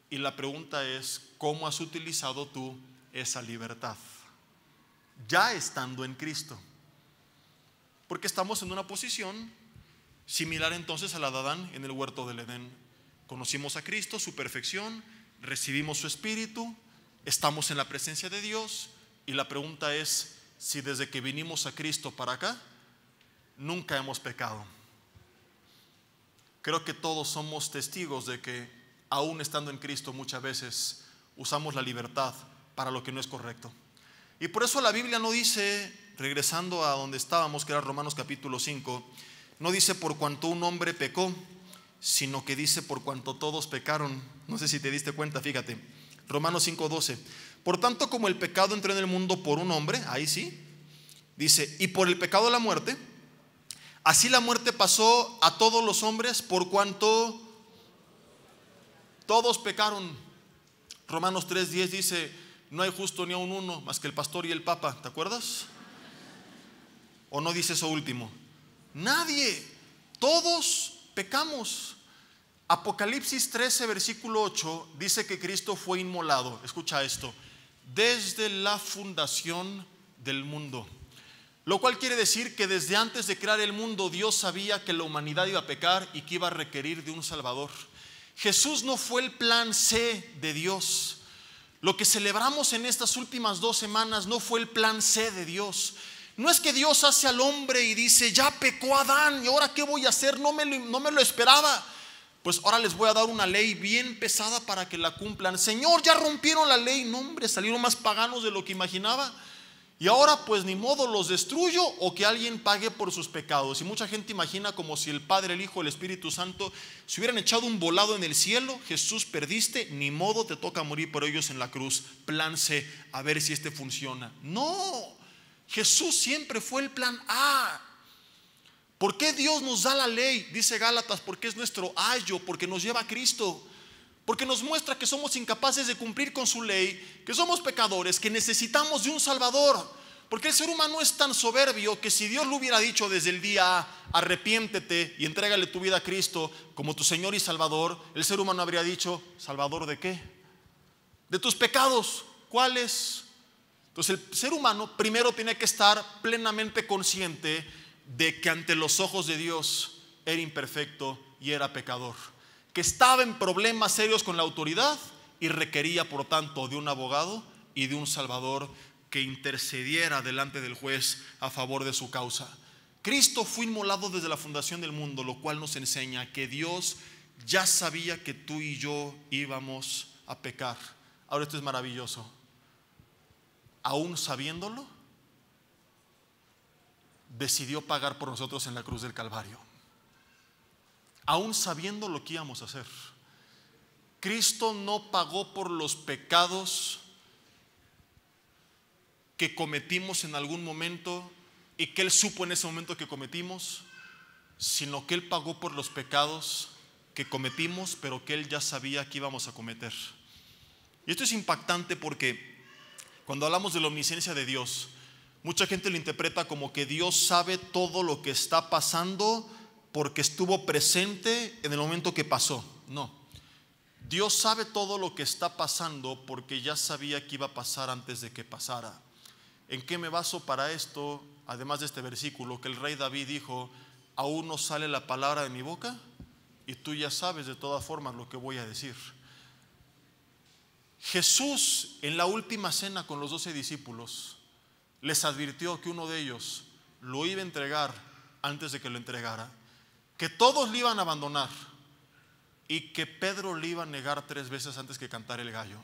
y la pregunta es, ¿cómo has utilizado tú esa libertad? Ya estando en Cristo. Porque estamos en una posición similar entonces a la de Adán en el huerto del Edén. Conocimos a Cristo, su perfección, recibimos su Espíritu, estamos en la presencia de Dios, y la pregunta es si desde que vinimos a Cristo para acá nunca hemos pecado. Creo que todos somos testigos de que aún estando en Cristo muchas veces usamos la libertad para lo que no es correcto. Y por eso la Biblia no dice, regresando a donde estábamos, que era Romanos capítulo 5, no dice por cuanto un hombre pecó, sino que dice por cuanto todos pecaron. No sé si te diste cuenta, fíjate, Romanos 5:12. Por tanto, como el pecado entró en el mundo por un hombre, ahí sí, dice, y por el pecado la muerte, así la muerte pasó a todos los hombres por cuanto todos pecaron. Romanos 3:10 dice, no hay justo ni aun uno, más que el pastor y el papa. ¿Te acuerdas? ¿O no dice eso último? Nadie, todos pecamos. Apocalipsis 13 versículo 8 dice que Cristo fue inmolado. Escucha esto, desde la fundación del mundo. Lo cual quiere decir que desde antes de crear el mundo Dios sabía que la humanidad iba a pecar y que iba a requerir de un Salvador. Jesús no fue el plan C de Dios. Lo que celebramos en estas últimas 2 semanas no fue el plan C de Dios. No es que Dios hace al hombre y dice: ya pecó Adán, ¿y ahora qué voy a hacer? No me lo esperaba. Pues ahora les voy a dar una ley bien pesada para que la cumplan. Señor, ya rompieron la ley. No, hombre, salieron más paganos de lo que imaginaba. Y ahora pues ni modo, los destruyo o que alguien pague por sus pecados. Y mucha gente imagina como si el Padre, el Hijo, el Espíritu Santo se hubieran echado un volado en el cielo. Jesús, perdiste, ni modo, te toca morir por ellos en la cruz. Plan C, a ver si este funciona. No, Jesús siempre fue el plan A. ¿Por qué Dios nos da la ley? Dice Gálatas, porque es nuestro ayo, porque nos lleva a Cristo. Porque nos muestra que somos incapaces de cumplir con su ley, que somos pecadores, que necesitamos de un Salvador. Porque el ser humano es tan soberbio que si Dios le hubiera dicho desde el día A: arrepiéntete y entrégale tu vida a Cristo como tu Señor y Salvador, el ser humano habría dicho: ¿Salvador de qué? De tus pecados. ¿Cuáles? Entonces el ser humano primero tiene que estar plenamente consciente de que ante los ojos de Dios era imperfecto y era pecador, que estaba en problemas serios con la autoridad y requería por tanto de un abogado y de un Salvador que intercediera delante del juez a favor de su causa. Cristo fue inmolado desde la fundación del mundo, lo cual nos enseña que Dios ya sabía que tú y yo íbamos a pecar. Ahora esto es maravilloso. Aún sabiéndolo, decidió pagar por nosotros en la cruz del Calvario. Aún sabiendo lo que íbamos a hacer. Cristo no pagó por los pecados que cometimos en algún momento y que Él supo en ese momento que cometimos, sino que Él pagó por los pecados que cometimos, pero que Él ya sabía que íbamos a cometer. Y esto es impactante porque cuando hablamos de la omnisciencia de Dios, mucha gente lo interpreta como que Dios sabe todo lo que está pasando porque estuvo presente en el momento que pasó. No, Dios sabe todo lo que está pasando porque ya sabía que iba a pasar antes de que pasara. ¿En qué me baso para esto? Además de este versículo que el rey David dijo: aún no sale la palabra de mi boca y tú ya sabes de todas formas lo que voy a decir. Jesús en la última cena con los 12 discípulos les advirtió que uno de ellos lo iba a entregar antes de que lo entregara, que todos le iban a abandonar y que Pedro le iba a negar 3 veces antes que cantara el gallo.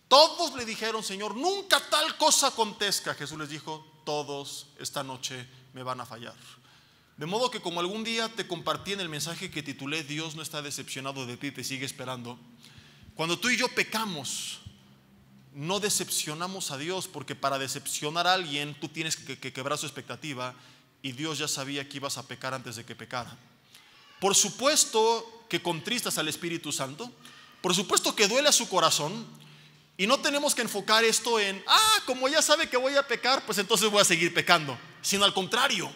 Todos le dijeron: Señor, nunca tal cosa acontezca. Jesús les dijo: todos esta noche me van a fallar. De modo que, como algún día te compartí en el mensaje que titulé Dios no está decepcionado de ti, te sigue esperando, cuando tú y yo pecamos, no decepcionamos a Dios, porque para decepcionar a alguien tú tienes que quebrar su expectativa, y Dios ya sabía que ibas a pecar antes de que pecara. Por supuesto que contristas al Espíritu Santo, por supuesto que duele a su corazón, y no tenemos que enfocar esto en: como ya sabe que voy a pecar, pues entonces voy a seguir pecando, sino al contrario,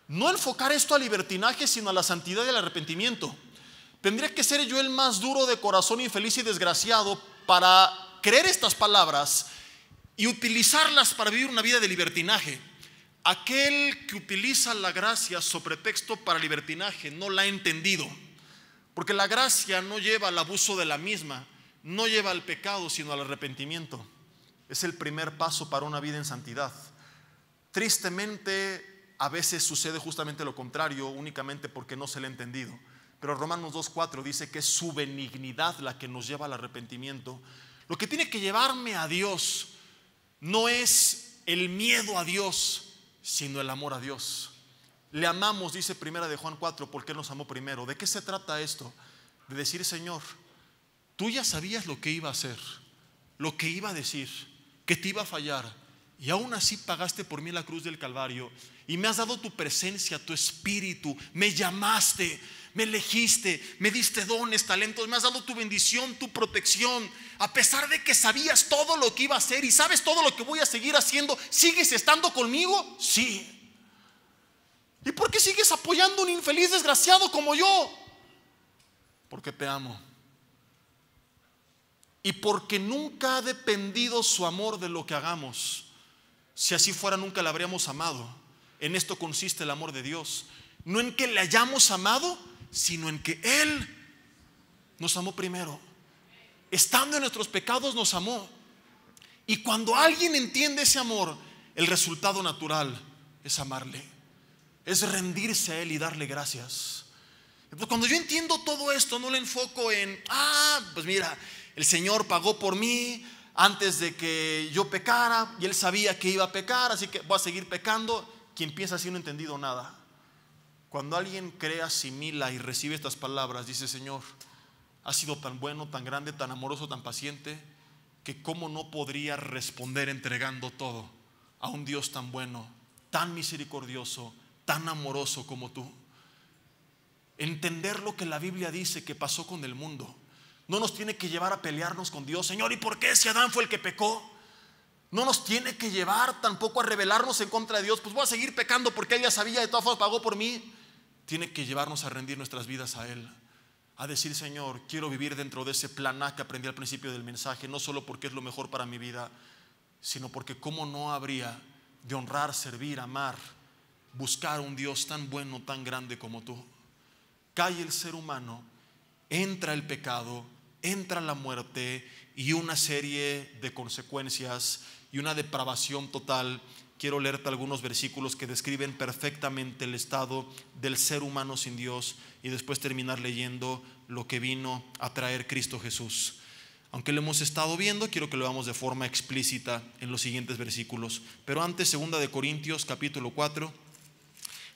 no enfocar esto al libertinaje, sino a la santidad y al arrepentimiento. Tendría que ser yo el más duro de corazón, infeliz y desgraciado, para creer estas palabras y utilizarlas para vivir una vida de libertinaje. Aquel que utiliza la gracia sobre pretexto para libertinaje no la ha entendido, porque la gracia no lleva al abuso de la misma, no lleva al pecado, sino al arrepentimiento. Es el primer paso para una vida en santidad. Tristemente, a veces sucede justamente lo contrario, únicamente porque no se le ha entendido. Pero Romanos 2:4 dice que es su benignidad la que nos lleva al arrepentimiento. Lo que tiene que llevarme a Dios no es el miedo a Dios, sino el amor a Dios. Le amamos, dice primera de Juan 4, porque Él nos amó primero. ¿De qué se trata esto? De decir: Señor, tú ya sabías lo que iba a hacer, lo que iba a decir, que te iba a fallar, y aún así pagaste por mí la cruz del Calvario, y me has dado tu presencia, tu espíritu, me llamaste, me elegiste, me diste dones, talentos, me has dado tu bendición, tu protección. A pesar de que sabías todo lo que iba a hacer y sabes todo lo que voy a seguir haciendo, ¿sigues estando conmigo? Sí. ¿Y por qué sigues apoyando a un infeliz desgraciado como yo? Porque te amo. Y porque nunca ha dependido su amor de lo que hagamos, Si así fuera, nunca la habríamos amado. En esto consiste el amor de Dios, no en que le hayamos amado, sino en que Él nos amó primero. Estando en nuestros pecados nos amó. Y cuando alguien entiende ese amor, el resultado natural es amarle, es rendirse a Él y darle gracias. Entonces, cuando yo entiendo todo esto, no le enfoco en, pues mira, el Señor pagó por mí antes de que yo pecara y Él sabía que iba a pecar, así que voy a seguir pecando. Quien piensa así no ha entendido nada. Cuando alguien cree, asimila y recibe estas palabras, dice: Señor, has sido tan bueno, tan grande, tan amoroso, tan paciente, que cómo no podría responder entregando todo a un Dios tan bueno, tan misericordioso, tan amoroso como tú. Entender lo que la Biblia dice que pasó con el mundo no nos tiene que llevar a pelearnos con Dios. Señor, ¿y por qué si Adán fue el que pecó? No nos tiene que llevar tampoco a rebelarnos en contra de Dios. Pues voy a seguir pecando porque Él ya sabía, de todas formas pagó por mí. Tiene que llevarnos a rendir nuestras vidas a Él, a decir: Señor, quiero vivir dentro de ese plan A que aprendí al principio del mensaje, no solo porque es lo mejor para mi vida, sino porque cómo no habría de honrar, servir, amar, buscar a un Dios tan bueno, tan grande como tú. Cae el ser humano, entra el pecado, entra la muerte y una serie de consecuencias y una depravación total. Quiero leerte algunos versículos que describen perfectamente el estado del ser humano sin Dios y después terminar leyendo lo que vino a traer Cristo Jesús. Aunque lo hemos estado viendo, quiero que lo veamos de forma explícita en los siguientes versículos. Pero antes, 2 Corintios capítulo 4,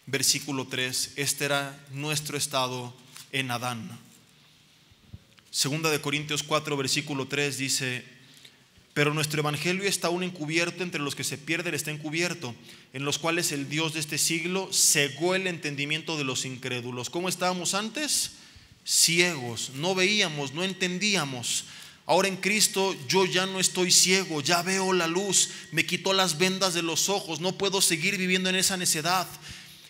versículo 3. Este era nuestro estado en Adán. 2 Corintios 4, versículo 3 dice: pero nuestro evangelio está aún encubierto, entre los que se pierden está encubierto, en los cuales el Dios de este siglo cegó el entendimiento de los incrédulos. ¿Cómo estábamos antes? Ciegos, no veíamos, no entendíamos. Ahora en Cristo yo ya no estoy ciego, ya veo la luz, me quitó las vendas de los ojos, no puedo seguir viviendo en esa necedad.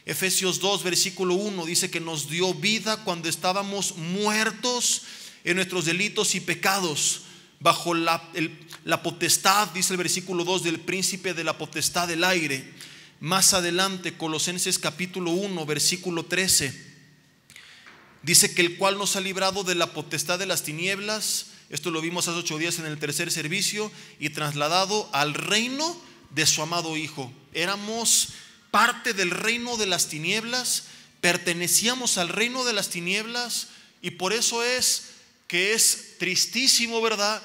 Efesios 2, versículo 1 dice que nos dio vida cuando estábamos muertos en nuestros delitos y pecados, bajo la potestad, dice el versículo 2, del príncipe de la potestad del aire. Más adelante, Colosenses capítulo 1, versículo 13, dice que el cual nos ha librado de la potestad de las tinieblas, esto lo vimos hace 8 días en el tercer servicio, y trasladado al reino de su amado Hijo. Éramos parte del reino de las tinieblas, pertenecíamos al reino de las tinieblas, y por eso es que es tristísimo, ¿verdad?,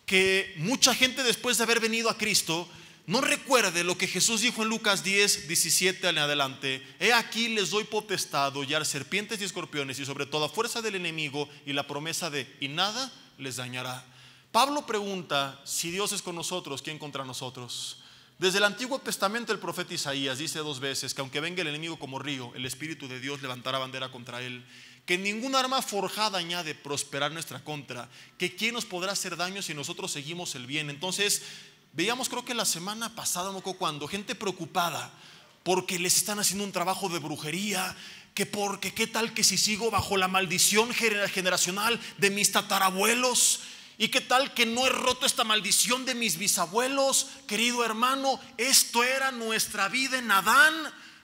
que mucha gente después de haber venido a Cristo no recuerde lo que Jesús dijo en Lucas 10, 17 en adelante: he aquí les doy potestad de hollar serpientes y escorpiones y sobre toda fuerza del enemigo, y la promesa de y nada les dañará. Pablo pregunta: si Dios es con nosotros, ¿quién contra nosotros? Desde el Antiguo Testamento el profeta Isaías dice 2 veces que aunque venga el enemigo como río, el Espíritu de Dios levantará bandera contra él, que ningún arma forjada añade prosperar nuestra contra, que quién nos podrá hacer daño si nosotros seguimos el bien. Entonces veíamos, creo que la semana pasada, ¿no?, cuando gente preocupada porque les están haciendo un trabajo de brujería, que porque qué tal que si sigo bajo la maldición generacional de mis tatarabuelos, y qué tal que no he roto esta maldición de mis bisabuelos. Querido hermano, esto era nuestra vida en Adán,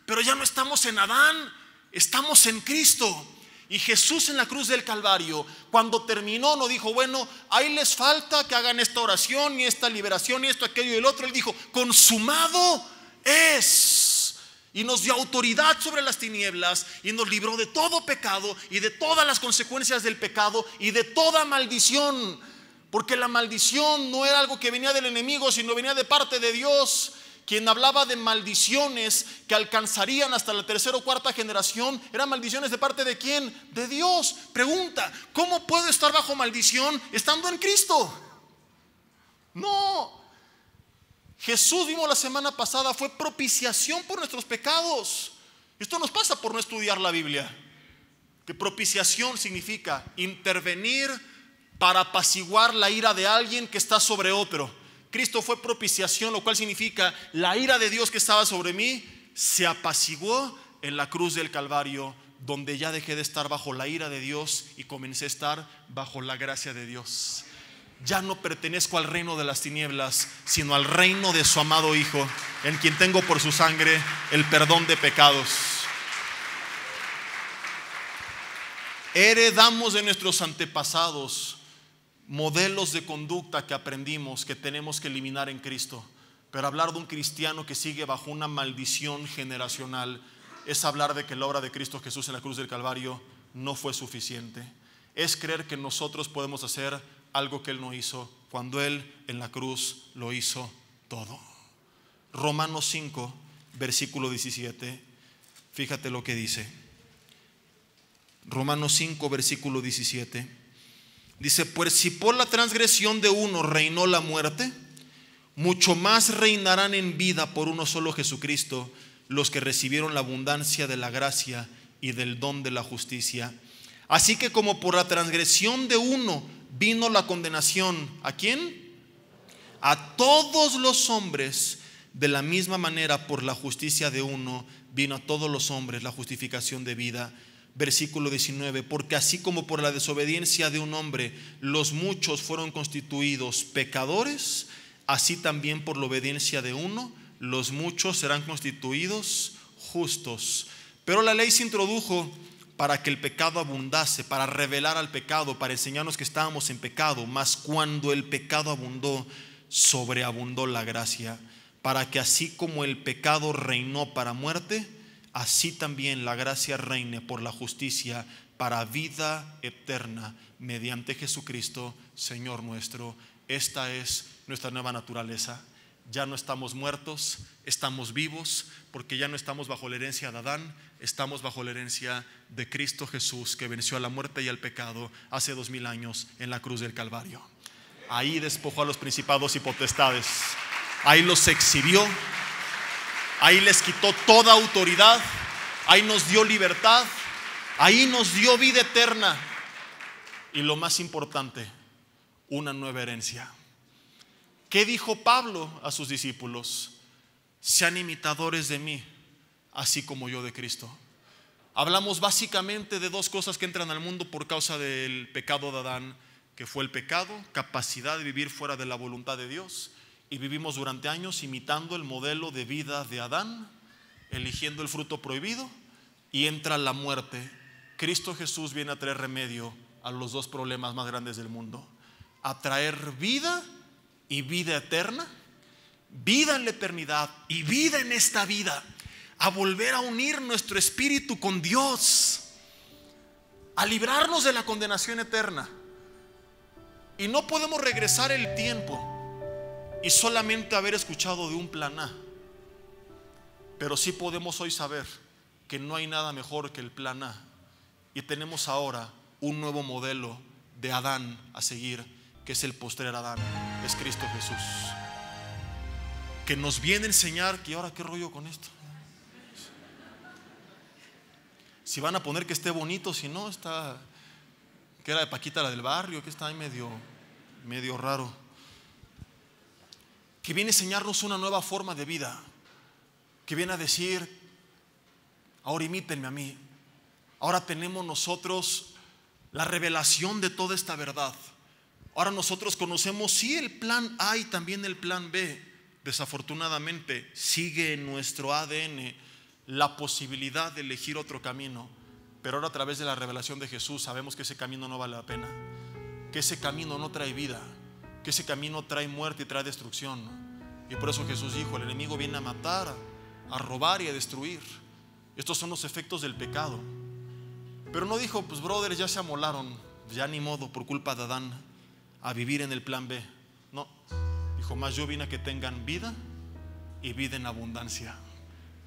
pero ya no estamos en Adán, estamos en Cristo. Y Jesús en la cruz del Calvario, cuando terminó, no dijo: bueno, ahí les falta que hagan esta oración y esta liberación y esto, aquello y el otro. Él dijo: consumado es. Y nos dio autoridad sobre las tinieblas y nos libró de todo pecado y de todas las consecuencias del pecado y de toda maldición. Porque la maldición no era algo que venía del enemigo, sino venía de parte de Dios, quien hablaba de maldiciones que alcanzarían hasta la tercera o cuarta generación. Eran maldiciones de parte de ¿quién? De Dios. Pregunta: ¿cómo puedo estar bajo maldición estando en Cristo? No. Jesús, vimos la semana pasada, fue propiciación por nuestros pecados. Esto nos pasa por no estudiar la Biblia. Que propiciación significa intervenir para apaciguar la ira de alguien que está sobre otro. Cristo fue propiciación, lo cual significa la ira de Dios que estaba sobre mí se apaciguó en la cruz del Calvario, donde ya dejé de estar bajo la ira de Dios y comencé a estar bajo la gracia de Dios. ya no pertenezco al reino de las tinieblas, sino al reino de su amado Hijo, en quien tengo por su sangre el perdón de pecados. Heredamos de nuestros antepasados modelos de conducta que aprendimos, que tenemos que eliminar en Cristo. Pero hablar de un cristiano que sigue bajo una maldición generacional es hablar de que la obra de Cristo Jesús en la cruz del Calvario no fue suficiente. Es creer que nosotros podemos hacer algo que Él no hizo, cuando Él en la cruz lo hizo todo. Romanos 5, versículo 17. Fíjate lo que dice. Romanos 5, versículo 17. Dice: pues si por la transgresión de uno reinó la muerte, mucho más reinarán en vida por uno solo Jesucristo los que recibieron la abundancia de la gracia y del don de la justicia. Así que como por la transgresión de uno vino la condenación, ¿a quién? A todos los hombres. De la misma manera, por la justicia de uno vino a todos los hombres la justificación de vida. Versículo 19: porque así como por la desobediencia de un hombre los muchos fueron constituidos pecadores, así también por la obediencia de uno los muchos serán constituidos justos. Pero la ley se introdujo para que el pecado abundase, para revelar al pecado, para enseñarnos que estábamos en pecado. Mas cuando el pecado abundó, sobreabundó la gracia, para que así como el pecado reinó para muerte, así también la gracia reine por la justicia para vida eterna mediante Jesucristo, Señor nuestro. Esta es nuestra nueva naturaleza. Ya no estamos muertos, estamos vivos, porque ya no estamos bajo la herencia de Adán, estamos bajo la herencia de Cristo Jesús, que venció a la muerte y al pecado hace 2000 años en la cruz del Calvario. Ahí despojó a los principados y potestades, ahí los exhibió, ahí les quitó toda autoridad, ahí nos dio libertad, ahí nos dio vida eterna y lo más importante, una nueva herencia. ¿Qué dijo Pablo a sus discípulos? Sean imitadores de mí, así como yo de Cristo. Hablamos básicamente de dos cosas que entran al mundo por causa del pecado de Adán, que fue el pecado, capacidad de vivir fuera de la voluntad de Dios, y vivimos durante años imitando el modelo de vida de Adán, eligiendo el fruto prohibido, y entra la muerte. Cristo Jesús viene a traer remedio a los dos problemas más grandes del mundo: a traer vida y vida eterna, vida en la eternidad y vida en esta vida, a volver a unir nuestro espíritu con Dios, a librarnos de la condenación eterna. Y no podemos regresar el tiempo y solamente haber escuchado de un plan A, pero sí podemos hoy saber que no hay nada mejor que el plan A, y tenemos ahora un nuevo modelo de Adán a seguir, que es el postrer Adán, es Cristo Jesús, que nos viene a enseñar que ahora qué rollo con esto. Si van a poner que esté bonito, si no está, que era de Paquita la del barrio, que está ahí medio raro, que viene a enseñarnos una nueva forma de vida, que viene a decir: ahora imítenme a mí. Ahora tenemos nosotros la revelación de toda esta verdad. Ahora nosotros conocemos sí el plan A y también el plan B. Desafortunadamente sigue en nuestro ADN la posibilidad de elegir otro camino, pero ahora a través de la revelación de Jesús sabemos que ese camino no vale la pena, que ese camino no trae vida, que ese camino trae muerte y trae destrucción. Y por eso Jesús dijo: el enemigo viene a matar, a robar y a destruir. Estos son los efectos del pecado. Pero no dijo: pues brothers, ya se amolaron, ya ni modo, por culpa de Adán, a vivir en el plan B. No, dijo: más yo vine a que tengan vida y vida en abundancia.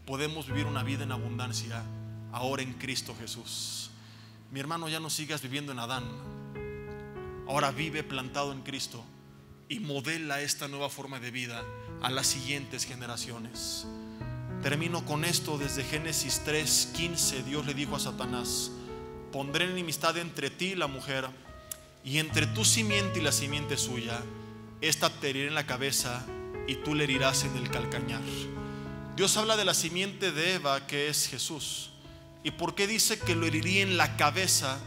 Podemos vivir una vida en abundancia ahora en Cristo Jesús. Mi hermano, ya no sigas viviendo en Adán, ahora vive plantado en Cristo y modela esta nueva forma de vida a las siguientes generaciones. Termino con esto. Desde Génesis 3:15, Dios le dijo a Satanás: pondré enemistad entre ti y la mujer, y entre tu simiente y la simiente suya. Esta te herirá en la cabeza y tú le herirás en el calcañar. Dios habla de la simiente de Eva, que es Jesús. ¿Y por qué dice que lo heriría en la cabeza?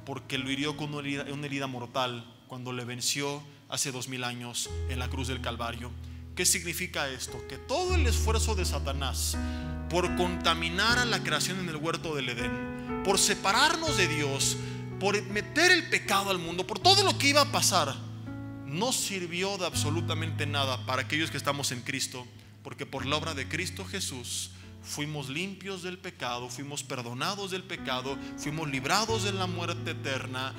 Porque lo hirió con una herida mortal cuando le venció hace 2000 años en la cruz del Calvario. ¿Qué significa esto? Que todo el esfuerzo de Satanás por contaminar a la creación en el huerto del Edén, por separarnos de Dios, por meter el pecado al mundo, por todo lo que iba a pasar, no sirvió de absolutamente nada para aquellos que estamos en Cristo, porque por la obra de Cristo Jesús fuimos limpios del pecado, fuimos perdonados del pecado, fuimos librados de la muerte eterna.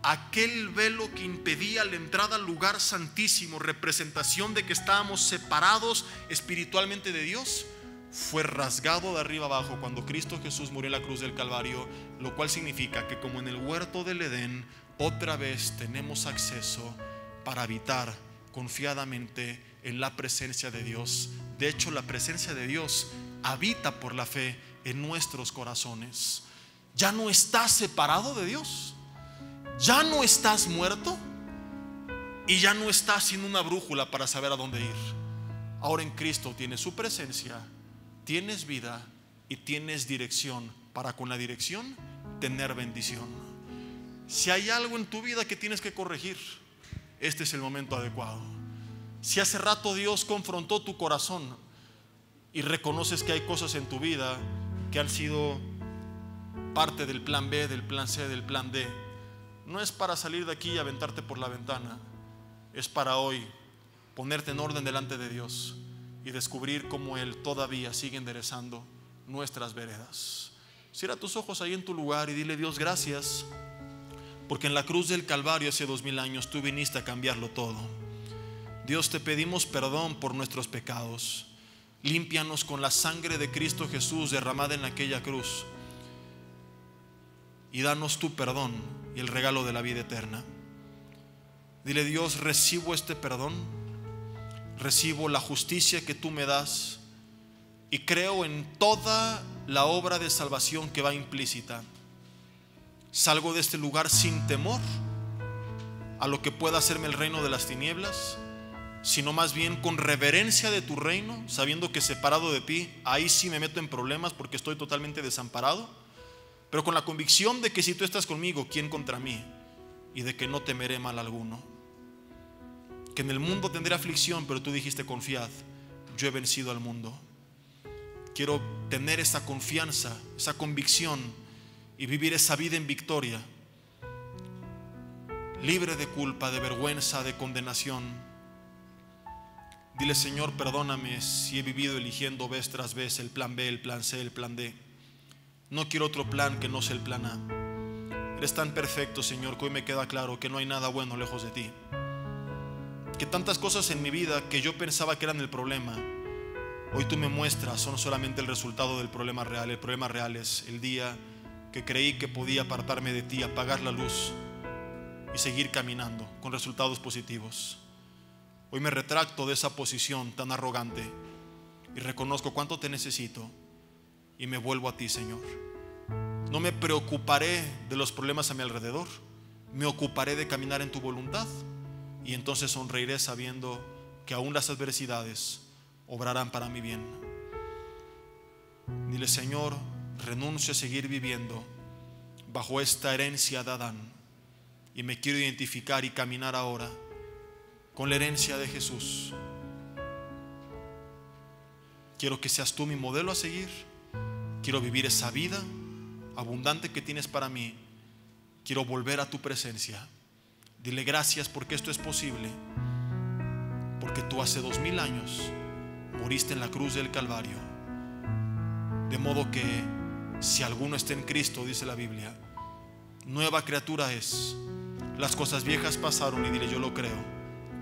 Aquel velo que impedía la entrada al lugar santísimo, representación de que estábamos separados espiritualmente de Dios, fue rasgado de arriba abajo cuando Cristo Jesús murió en la cruz del Calvario, lo cual significa que como en el huerto del Edén, otra vez tenemos acceso para habitar confiadamente en la presencia de Dios. De hecho, la presencia de Dios habita por la fe en nuestros corazones. Ya no estás separado de Dios, ya no estás muerto y ya no estás sin una brújula para saber a dónde ir. Ahora en Cristo tienes su presencia, tienes vida y tienes dirección, para con la dirección tener bendición. Si hay algo en tu vida que tienes que corregir, este es el momento adecuado. Si hace rato Dios confrontó tu corazón y reconoces que hay cosas en tu vida que han sido parte del plan B, del plan C, del plan D, no es para salir de aquí y aventarte por la ventana, es para hoy ponerte en orden delante de Dios y descubrir cómo Él todavía sigue enderezando nuestras veredas. Cierra tus ojos ahí en tu lugar y dile: Dios, gracias, porque en la cruz del Calvario hace 2000 años tú viniste a cambiarlo todo. Dios, te pedimos perdón por nuestros pecados. Límpianos con la sangre de Cristo Jesús derramada en aquella cruz y danos tu perdón y el regalo de la vida eterna. Dile: Dios, recibo este perdón, recibo la justicia que tú me das y creo en toda la obra de salvación que va implícita. Salgo de este lugar sin temor a lo que pueda hacerme el reino de las tinieblas, sino más bien con reverencia de tu reino, sabiendo que separado de ti, ahí sí me meto en problemas porque estoy totalmente desamparado, pero con la convicción de que si tú estás conmigo, ¿quién contra mí? Y de que no temeré mal alguno. Que en el mundo tendré aflicción, pero tú dijiste: confiad, yo he vencido al mundo. Quiero tener esa confianza, esa convicción y vivir esa vida en victoria, libre de culpa, de vergüenza, de condenación. Dile: Señor, perdóname si he vivido eligiendo vez tras vez el plan B, el plan C, el plan D. No quiero otro plan que no sea el plan A. Eres tan perfecto, Señor, que hoy me queda claro que no hay nada bueno lejos de ti. Que tantas cosas en mi vida que yo pensaba que eran el problema, hoy tú me muestras son solamente el resultado del problema real. El problema real es el día que creí que podía apartarme de ti, apagar la luz y seguir caminando con resultados positivos. Hoy me retracto de esa posición tan arrogante y reconozco cuánto te necesito y me vuelvo a ti, Señor. No me preocuparé de los problemas a mi alrededor, me ocuparé de caminar en tu voluntad y entonces sonreiré sabiendo que aún las adversidades obrarán para mi bien. Dile: Señor, renuncio a seguir viviendo bajo esta herencia de Adán y me quiero identificar y caminar ahora con la herencia de Jesús. Quiero que seas tú mi modelo a seguir. Quiero vivir esa vida abundante que tienes para mí. Quiero volver a tu presencia. Dile: gracias porque esto es posible, porque tú hace 2000 años moriste en la cruz del Calvario, de modo que si alguno está en Cristo, dice la Biblia, nueva criatura es. Las cosas viejas pasaron, y dile: yo lo creo,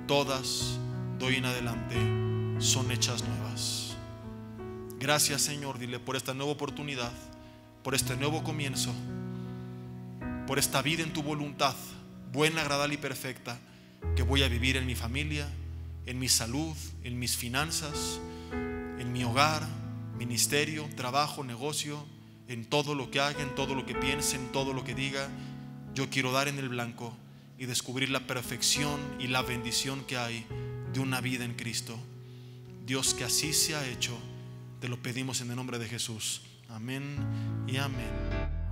todas de hoy en adelante son hechas nuevas. Gracias, Señor, dile, por esta nueva oportunidad, por este nuevo comienzo, por esta vida en tu voluntad buena, agradable y perfecta, que voy a vivir en mi familia, en mi salud, en mis finanzas, en mi hogar, ministerio, trabajo, negocio, en todo lo que haga, en todo lo que piense, en todo lo que diga. Yo quiero dar en el blanco y descubrir la perfección y la bendición que hay de una vida en Cristo. Dios, que así sea hecho, te lo pedimos en el nombre de Jesús. Amén y amén.